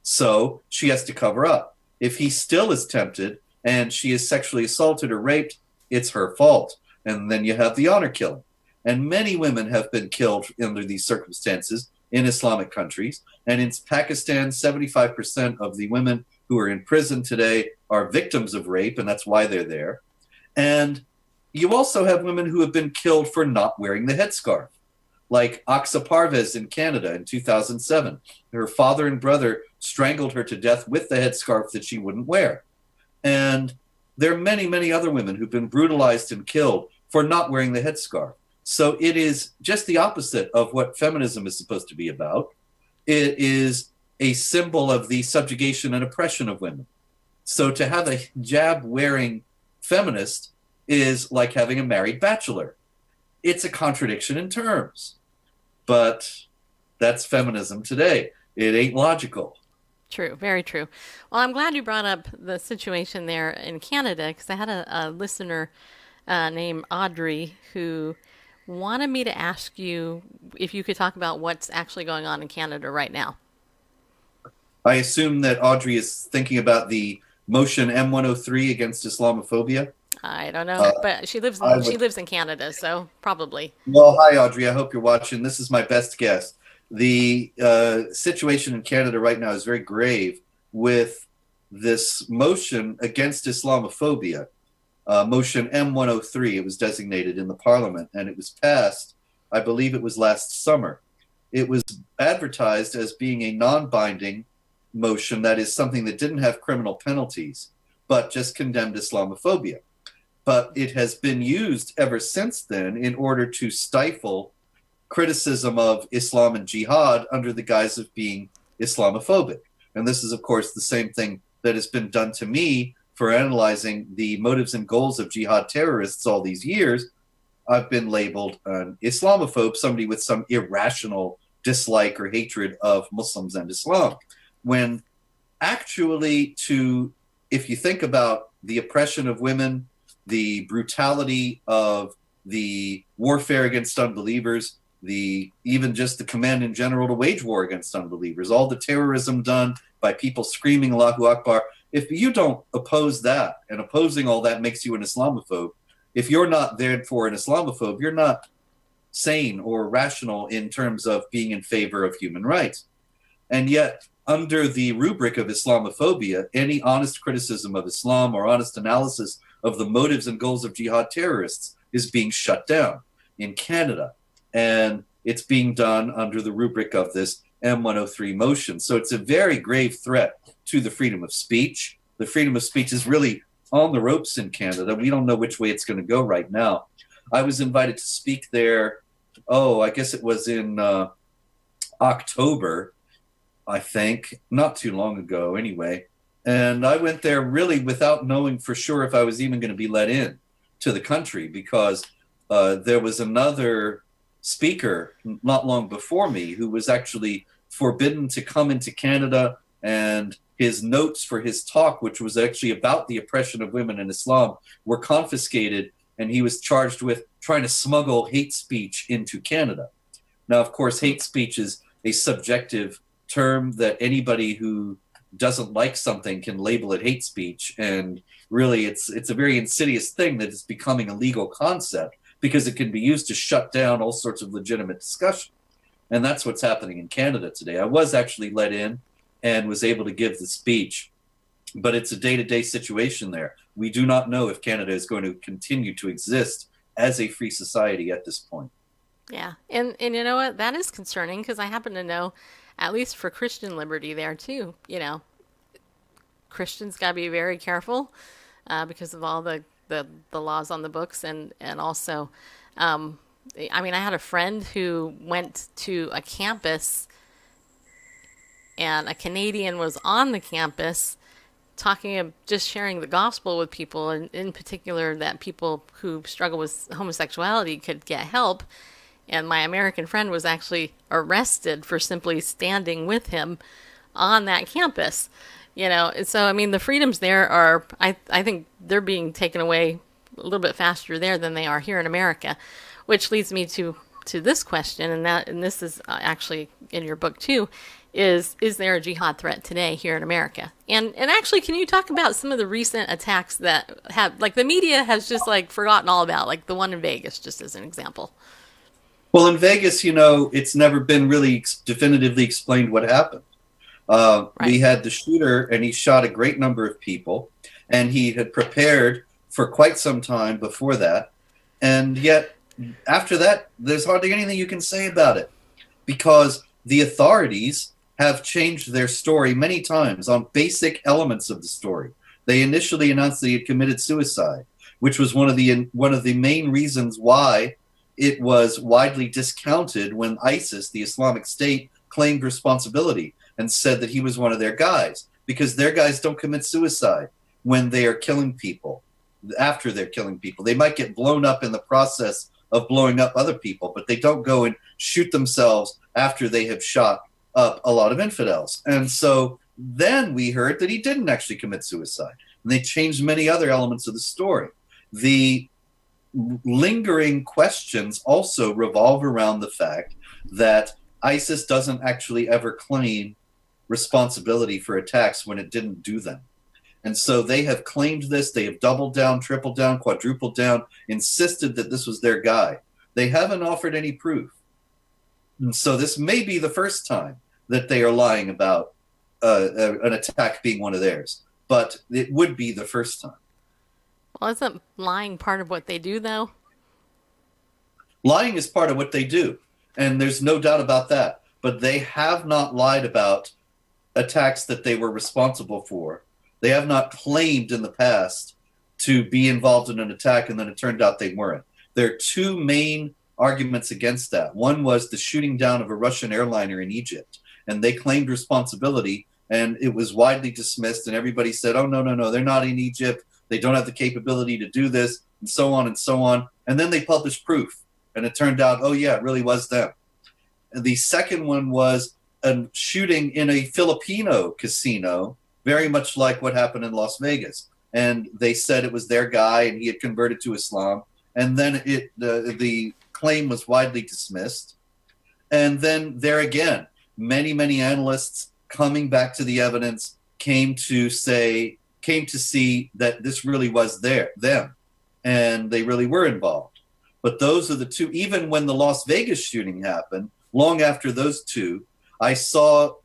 So she has to cover up. If he still is tempted and she is sexually assaulted or raped, it's her fault. And then you have the honor killing. And many women have been killed under these circumstances in Islamic countries. And in Pakistan, 75% of the women who are in prison today are victims of rape, and that's why they're there. And you also have women who have been killed for not wearing the headscarf, like Aksa Parvez in Canada in 2007. Her father and brother strangled her to death with the headscarf that she wouldn't wear. And there are many, many other women who've been brutalized and killed for not wearing the headscarf. So it is just the opposite of what feminism is supposed to be about. It is a symbol of the subjugation and oppression of women. So to have a hijab-wearing feminist is like having a married bachelor. It's a contradiction in terms. But that's feminism today. It ain't logical. True, very true. Well, I'm glad you brought up the situation there in Canada, because I had a listener named Audrey who wanted me to ask you if you could talk about what's actually going on in Canada right now. I assume that Audrey is thinking about the motion M103 against Islamophobia. I don't know, but she lives in Canada, so probably. Well, hi, Audrey. I hope you're watching. This is my best guess. The situation in Canada right now is very grave with this motion against Islamophobia, motion M103. It was designated in the parliament, and it was passed, I believe it was last summer. It was advertised as being a non-binding motion, that is something that didn't have criminal penalties, but just condemned Islamophobia. But it has been used ever since then in order to stifle criticism of Islam and jihad under the guise of being Islamophobic. And this is, of course, the same thing that has been done to me for analyzing the motives and goals of jihad terrorists all these years. I've been labeled an Islamophobe, somebody with some irrational dislike or hatred of Muslims and Islam. When actually, if you think about the oppression of women, the brutality of the warfare against unbelievers, even just the command in general to wage war against unbelievers, all the terrorism done by people screaming Allahu Akbar, if you don't oppose that, and opposing all that makes you an Islamophobe, if you're not therefore an Islamophobe, you're not sane or rational in terms of being in favor of human rights. And yet, under the rubric of Islamophobia, any honest criticism of Islam or honest analysis of the motives and goals of jihad terrorists is being shut down in Canada. And it's being done under the rubric of this M103 motion. So it's a very grave threat to the freedom of speech. The freedom of speech is really on the ropes in Canada. We don't know which way it's going to go right now. I was invited to speak there, I guess it was in October, I think, not too long ago anyway. And I went there really without knowing for sure if I was even going to be let in to the country, because there was another speaker not long before me who was actually forbidden to come into Canada, and his notes for his talk, which was actually about the oppression of women in Islam, were confiscated, and he was charged with trying to smuggle hate speech into Canada. Now, of course, hate speech is a subjective term that anybody who doesn't like something can label it hate speech, and really it's a very insidious thing that is becoming a legal concept because it can be used to shut down all sorts of legitimate discussion. And that's what's happening in Canada today. I was actually let in and was able to give the speech, but it's a day-to-day situation there. We do not know if Canada is going to continue to exist as a free society at this point. Yeah, and you know what? That is concerning, because I happen to know, at least for Christian liberty there too, Christians got to be very careful because of all the laws on the books, and also, I had a friend who went to a campus, and a Canadian was on the campus just sharing the gospel with people, and in particular that people who struggle with homosexuality could get help. And my American friend was actually arrested for simply standing with him on that campus. So, the freedoms there are, I think they're being taken away a little bit faster there than they are here in America, which leads me to this question, and this is actually in your book too, is there a jihad threat today here in America? And actually, can you talk about some of the recent attacks that have, the media has just forgotten all about, the one in Vegas, just as an example? Well, in Vegas, it's never been really definitively explained what happened. Right. We had the shooter, and he shot a great number of people, and he had prepared for quite some time before that. And yet, after that, there's hardly anything you can say about it, because the authorities have changed their story many times on basic elements of the story. They initially announced that he had committed suicide, which was one of the main reasons why it was widely discounted when ISIS, the Islamic State, claimed responsibility and said that he was one of their guys, because their guys don't commit suicide when they are killing people. After they're killing people, they might get blown up in the process of blowing up other people, but they don't go and shoot themselves after they have shot up a lot of infidels. And so then we heard that he didn't actually commit suicide, and they changed many other elements of the story. The lingering questions also revolve around the fact that ISIS doesn't actually ever claim responsibility for attacks when it didn't do them. And so they have claimed this. They have doubled down, tripled down, quadrupled down, insisted that this was their guy. They haven't offered any proof. And so this may be the first time that they are lying about an attack being one of theirs, but it would be the first time. Well, isn't lying part of what they do, though? Lying is part of what they do, and there's no doubt about that. But they have not lied about attacks that they were responsible for. They have not claimed in the past to be involved in an attack, and then it turned out they weren't. There are two main arguments against that. One was the shooting down of a Russian airliner in Egypt, and they claimed responsibility, and it was widely dismissed, and everybody said, oh, no, they're not in Egypt. They don't have the capability to do this, and so on and so on. And then they published proof, and it turned out, oh, yeah, it really was them. And the second one was a shooting in a Filipino casino, very much like what happened in Las Vegas. And they said it was their guy, and he had converted to Islam. And then the claim was widely dismissed. And then there again, many analysts coming back to the evidence came to see that this really was them, and they really were involved. But those are the two. Even when the Las Vegas shooting happened, long after those two, I saw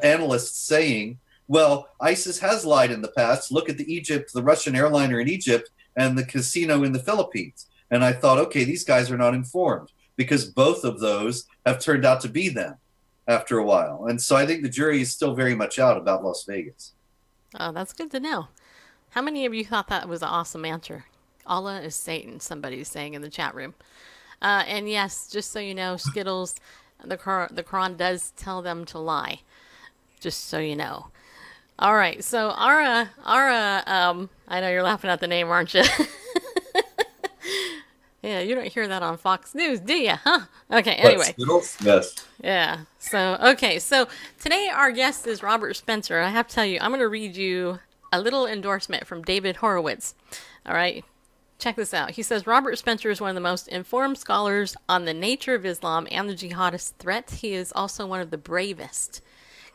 analysts saying, well, ISIS has lied in the past. Look at the Russian airliner in Egypt and the casino in the Philippines. And I thought, okay, these guys are not informed, because both of those have turned out to be them after a while. And so I think the jury is still very much out about Las Vegas. Oh, that's good to know. How many of you thought that was an awesome answer? Allah is Satan, somebody's saying in the chat room. And yes, just so you know, Skittles, the Quran does tell them to lie. Just so you know. All right, so Ara, I know you're laughing at the name, aren't you? Yeah, you don't hear that on Fox News, do you? Huh? Okay, anyway. Yes. Yeah, so today our guest is Robert Spencer. I have to tell you, I'm going to read you a little endorsement from David Horowitz. All right, check this out. He says, Robert Spencer is one of the most informed scholars on the nature of Islam and the jihadist threat. He is also one of the bravest.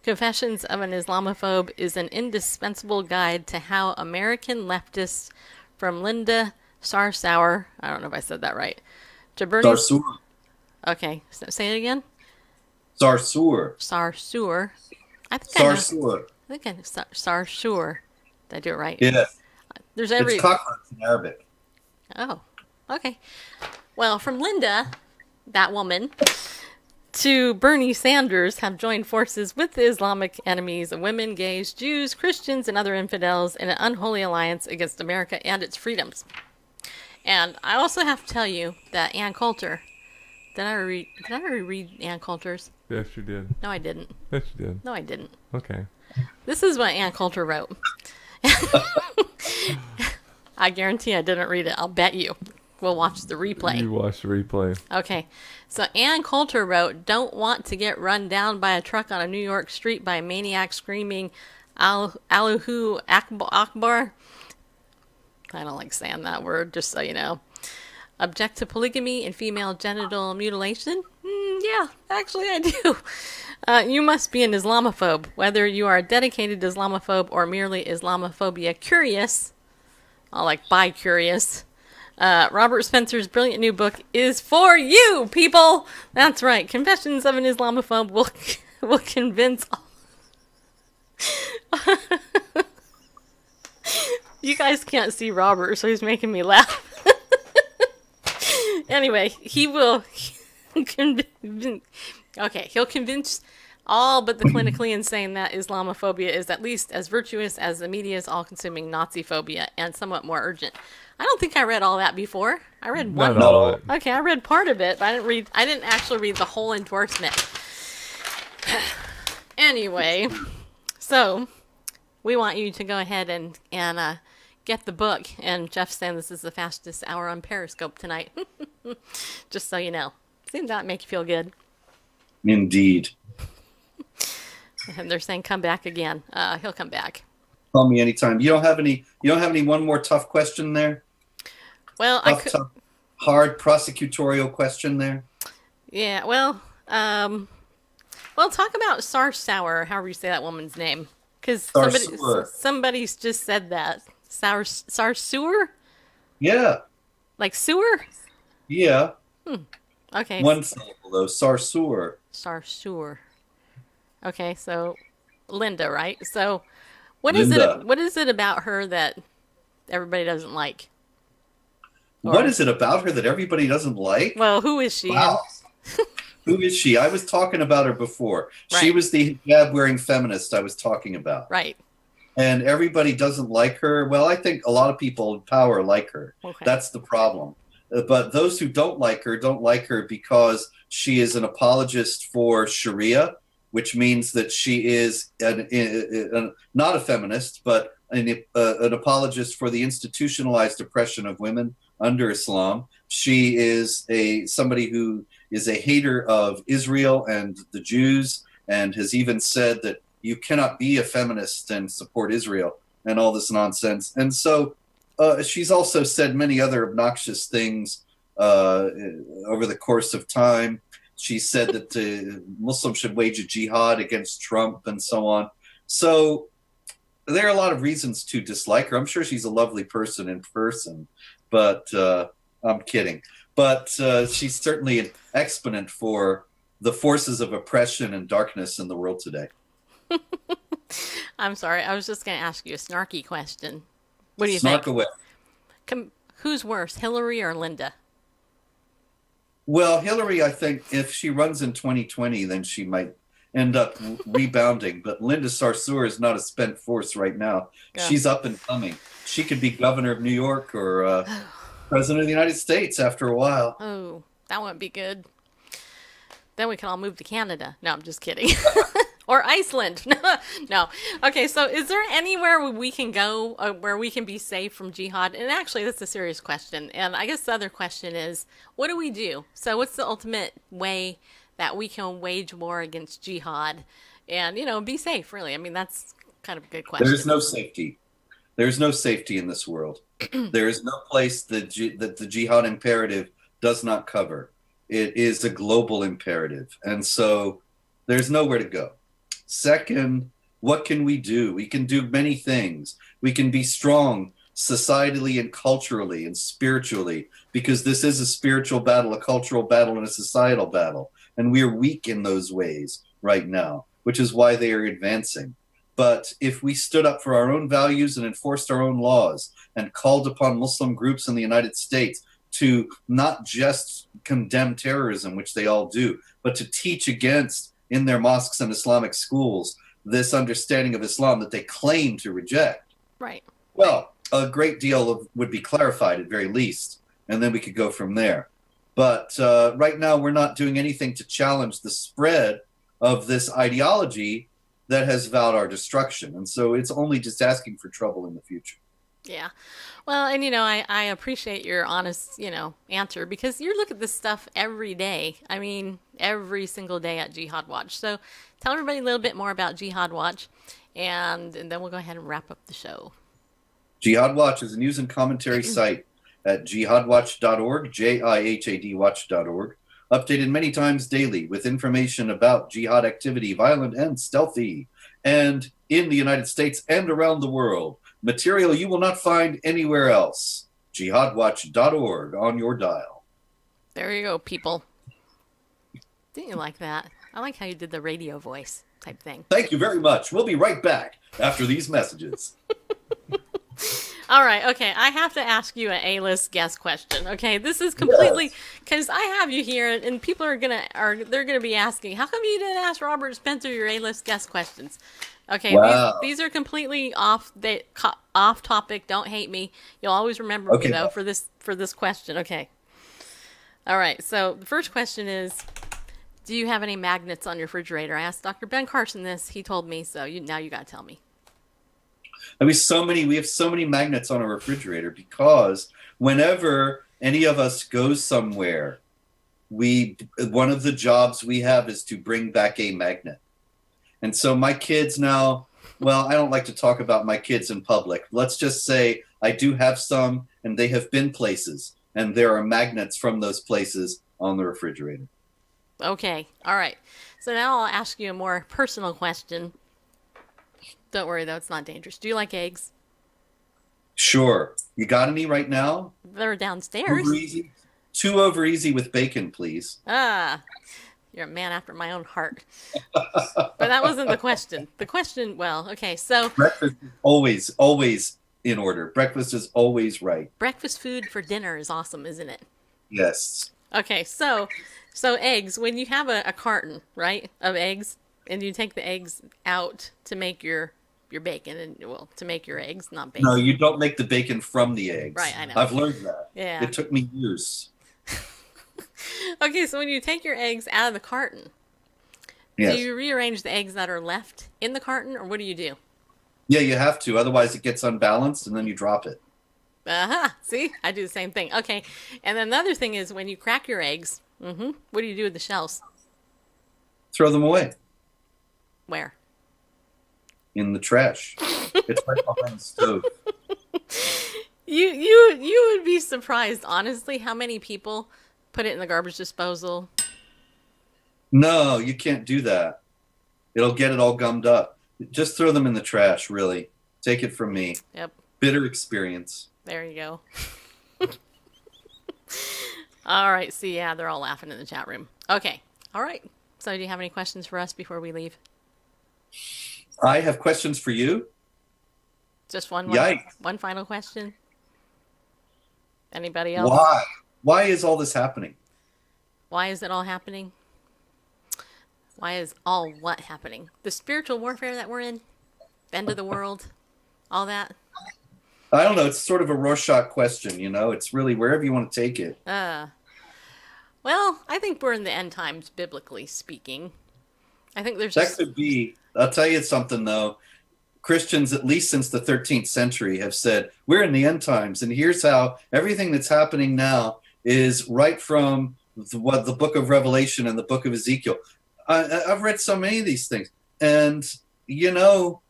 Confessions of an Islamophobe is an indispensable guide to how American leftists from Linda Sarsour, I don't know if I said that right, to Bernie... Sarsour. Okay, say it again. Sarsour. Sarsour. Sarsour. I think Sarsour. Did I do it right? Yeah. It's cockroach in Arabic. Oh, okay. Well, from Linda, that woman, to Bernie Sanders have joined forces with the Islamic enemies of women, gays, Jews, Christians, and other infidels in an unholy alliance against America and its freedoms. And I also have to tell you that Ann Coulter, did I read Ann Coulter's? Yes, you did. No, I didn't. Yes, you did. No, I didn't. Okay. This is what Ann Coulter wrote. I guarantee I didn't read it. I'll bet you. We'll watch the replay. You watch the replay. Okay. So Ann Coulter wrote, don't want to get run down by a truck on a New York street by a maniac screaming, Allahu Akbar. I don't like saying that word, just so you know. Object to polygamy and female genital mutilation? Yeah, actually I do. You must be an Islamophobe. Whether you are a dedicated Islamophobe or merely Islamophobia curious, I like bi-curious, Robert Spencer's brilliant new book is for you, people! That's right. Confessions of an Islamophobe will convince all... You guys can't see Robert, so he's making me laugh. Anyway, he will he'll convince all but the clinically insane that Islamophobia is at least as virtuous as the media's all-consuming Nazi phobia, and somewhat more urgent. I don't think I read all that before. I read one. Not all of it. Okay, I read part of it, but I didn't actually read the whole endorsement. Anyway, so we want you to go ahead and get the book. And Jeff's saying this is the fastest hour on Periscope tonight. Just so you know. Seems that make you feel good. Indeed. And they're saying come back again. He'll come back. Call me anytime. You don't have any one more tough question there? Well, tough, hard prosecutorial question there? Yeah, well, talk about Sarsour, however you say that woman's name. Because somebody's just said that. Sarsour? Yeah. Like sewer? Yeah. Okay. One syllable, though. Sarsour. Sarsour. Okay, so Linda, right? So what is it about her that everybody doesn't like? What is it about her that everybody doesn't like? Well, who is she? Wow. Who is she? I was talking about her before. Right. She was the hijab-wearing feminist I was talking about. Right. And everybody doesn't like her. Well, I think a lot of people in power like her. Okay. That's the problem. But those who don't like her because she is an apologist for Sharia, which means that she is not a feminist, but an apologist for the institutionalized oppression of women under Islam. She is somebody who is a hater of Israel and the Jews, and has even said that you cannot be a feminist and support Israel and all this nonsense. And so she's also said many other obnoxious things over the course of time. She said that Muslims should wage a jihad against Trump and so on. So there are a lot of reasons to dislike her. I'm sure she's a lovely person in person, but I'm kidding. But she's certainly an exponent for the forces of oppression and darkness in the world today. I'm sorry. I was just going to ask you a snarky question. What do you Snark think? away. Who's worse, Hillary or Linda? Well, Hillary, I think if she runs in 2020, then she might end up rebounding. But Linda Sarsour is not a spent force right now. Yeah. She's up and coming. She could be governor of New York or president of the United States after a while. Oh, that wouldn't be good. Then we can all move to Canada. No, I'm just kidding. Or Iceland. No. Okay, so is there anywhere we can go where we can be safe from jihad? And actually, that's a serious question. And I guess the other question is, what do we do? So what's the ultimate way that we can wage war against jihad and, be safe, really? I mean, that's kind of a good question. There's no safety. There's no safety in this world. There is no place that the jihad imperative does not cover. It is a global imperative. And so there's nowhere to go. Second, what can we do? We can do many things. We can be strong societally and culturally and spiritually, because this is a spiritual battle, a cultural battle, and a societal battle. And we are weak in those ways right now, which is why they are advancing. But if we stood up for our own values and enforced our own laws and called upon Muslim groups in the United States to not just condemn terrorism, which they all do, but to teach against in their mosques and Islamic schools this understanding of Islam that they claim to reject. Right. Well, a great deal would be clarified at very least, and then we could go from there. But right now we're not doing anything to challenge the spread of this ideology that has vowed our destruction. And so it's only just asking for trouble in the future. Yeah. Well, and I appreciate your honest, answer, because you look at this stuff every day. I mean, every single day at Jihad Watch. So tell everybody a little bit more about Jihad Watch, and then we'll go ahead and wrap up the show. Jihad Watch is a news and commentary site at jihadwatch.org, JIHAD watch.org, updated many times daily with information about jihad activity, violent and stealthy, and in the United States and around the world. Material you will not find anywhere else. Jihadwatch.org on your dial. There you go, people. Didn't you like that? I like how you did the radio voice type thing. Thank you very much. We'll be right back after these messages. All right, okay, I have to ask you an A-list guest question. Okay, this is completely because I have you here, and people are gonna be asking, how come you didn't ask Robert Spencer your A-list guest questions? Okay, wow. these are completely off topic. Don't hate me. You'll always remember me though for this question. Okay. All right. So the first question is, do you have any magnets on your refrigerator? I asked Dr. Ben Carson this. He told me. So now you got to tell me. We have so many magnets on our refrigerator because whenever any of us goes somewhere, one of the jobs we have is to bring back a magnet. And so my kids now, well, I don't like to talk about my kids in public. Let's just say I do have some, and they have been places, and there are magnets from those places on the refrigerator. Okay. All right. So now I'll ask you a more personal question. Don't worry, though. It's not dangerous. Do you like eggs? Sure. You got any right now? They're downstairs. Two over easy with bacon, please. You're a man after my own heart. But that wasn't the question. The question, well, okay, so... Breakfast is always in order. Breakfast is always right. Breakfast food for dinner is awesome, isn't it? Yes. Okay, so eggs, when you have a carton, right, of eggs, and you take the eggs out to make your bacon, and well, to make your eggs, not bacon. No, you don't make the bacon from the eggs. Right, I know. I've learned that. Yeah. It took me years. Okay, so when you take your eggs out of the carton, Yes. do you rearrange the eggs that are left in the carton, or what do you do? Yeah, you have to. Otherwise, it gets unbalanced, and then you drop it. See, I do the same thing. Okay, and then the other thing is when you crack your eggs, what do you do with the shells? Throw them away Where? in the trash. It's right behind the stove. You would be surprised, honestly, how many people put it in the garbage disposal. No, you can't do that. It'll get it all gummed up. Just throw them in the trash, really. Take it from me. Yep. Bitter experience. There you go. All right. See, yeah, they're all laughing in the chat room. Okay. All right. So do you have any questions for us before we leave? I have questions for you. Just one final question? Anybody else? Why? Why is all this happening? Why is it all happening? Why is all what happening? The spiritual warfare that we're in? The end of the world? All that? I don't know. It's sort of a Rorschach question, you know? It's really wherever you want to take it. Well, I think we're in the end times, biblically speaking. I think there's That could be. I'll tell you something, though. Christians, at least since the 13th century, have said, we're in the end times, and here's how everything that's happening now is right from the book of Revelation and the book of Ezekiel. I've read so many of these things, and, you know,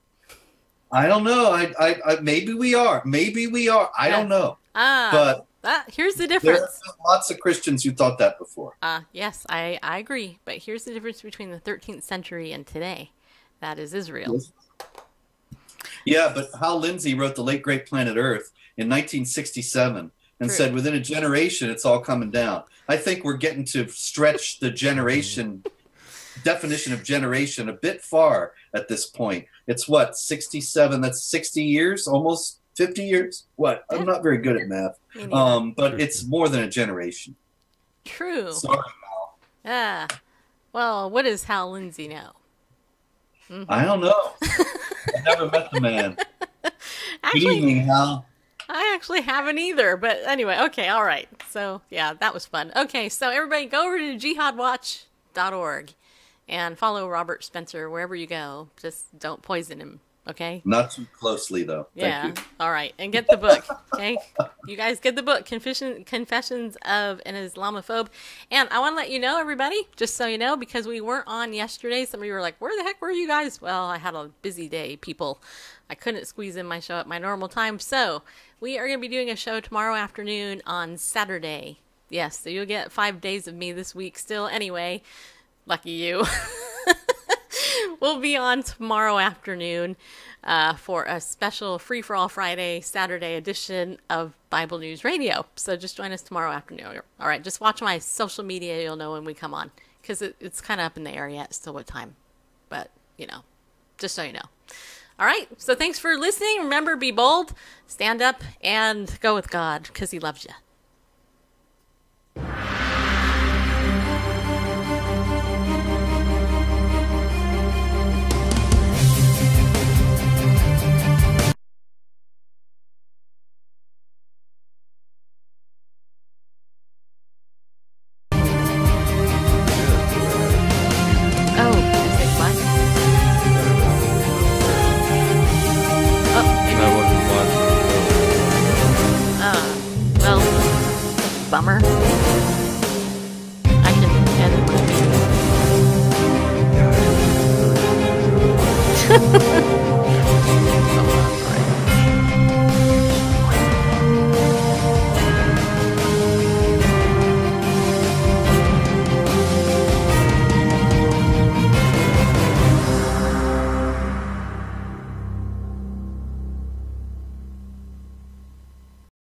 I don't know. I maybe we are. Maybe we are. I don't know. But here's the there difference. are lots of Christians who thought that before. Yes, I agree. But here's the difference between the 13th century and today. That is Israel. Yes. Yeah, but Hal Lindsey wrote The Late Great Planet Earth in 1967 and said within a generation it's all coming down. I think we're getting to stretch the definition of generation a bit far at this point. It's what, 67? That's 60 years, almost 50 years. What? I'm not very good at math. But it's more than a generation. True. Sorry, Hal. Well, what does Hal Lindsey know? I don't know. I never met the man. Actually, Good evening, Hal. I actually haven't either. But anyway, okay, all right. So, yeah, that was fun. Okay, so everybody go over to jihadwatch.org and follow Robert Spencer wherever you go. Just don't poison him, okay? Not too closely, though. Thank you. All right. And get the book, okay? You guys get the book, Confessions of an Islamophobe. And I want to let you know, everybody, just so you know, because we weren't on yesterday. Some of you were like, where the heck were you guys? Well, I had a busy day, people. I couldn't squeeze in my show at my normal time. So we are going to be doing a show tomorrow afternoon on Saturday. Yes, so you'll get 5 days of me this week still. Anyway, lucky you. We'll be on tomorrow afternoon for a special Free for All Friday, Saturday edition of Bible News Radio. So just join us tomorrow afternoon. All right, just watch my social media. You'll know when we come on because it's kind of up in the air yet, still what time. But, you know, just so you know. All right, so thanks for listening. Remember, be bold, stand up, and go with God because he loves you. Bummer.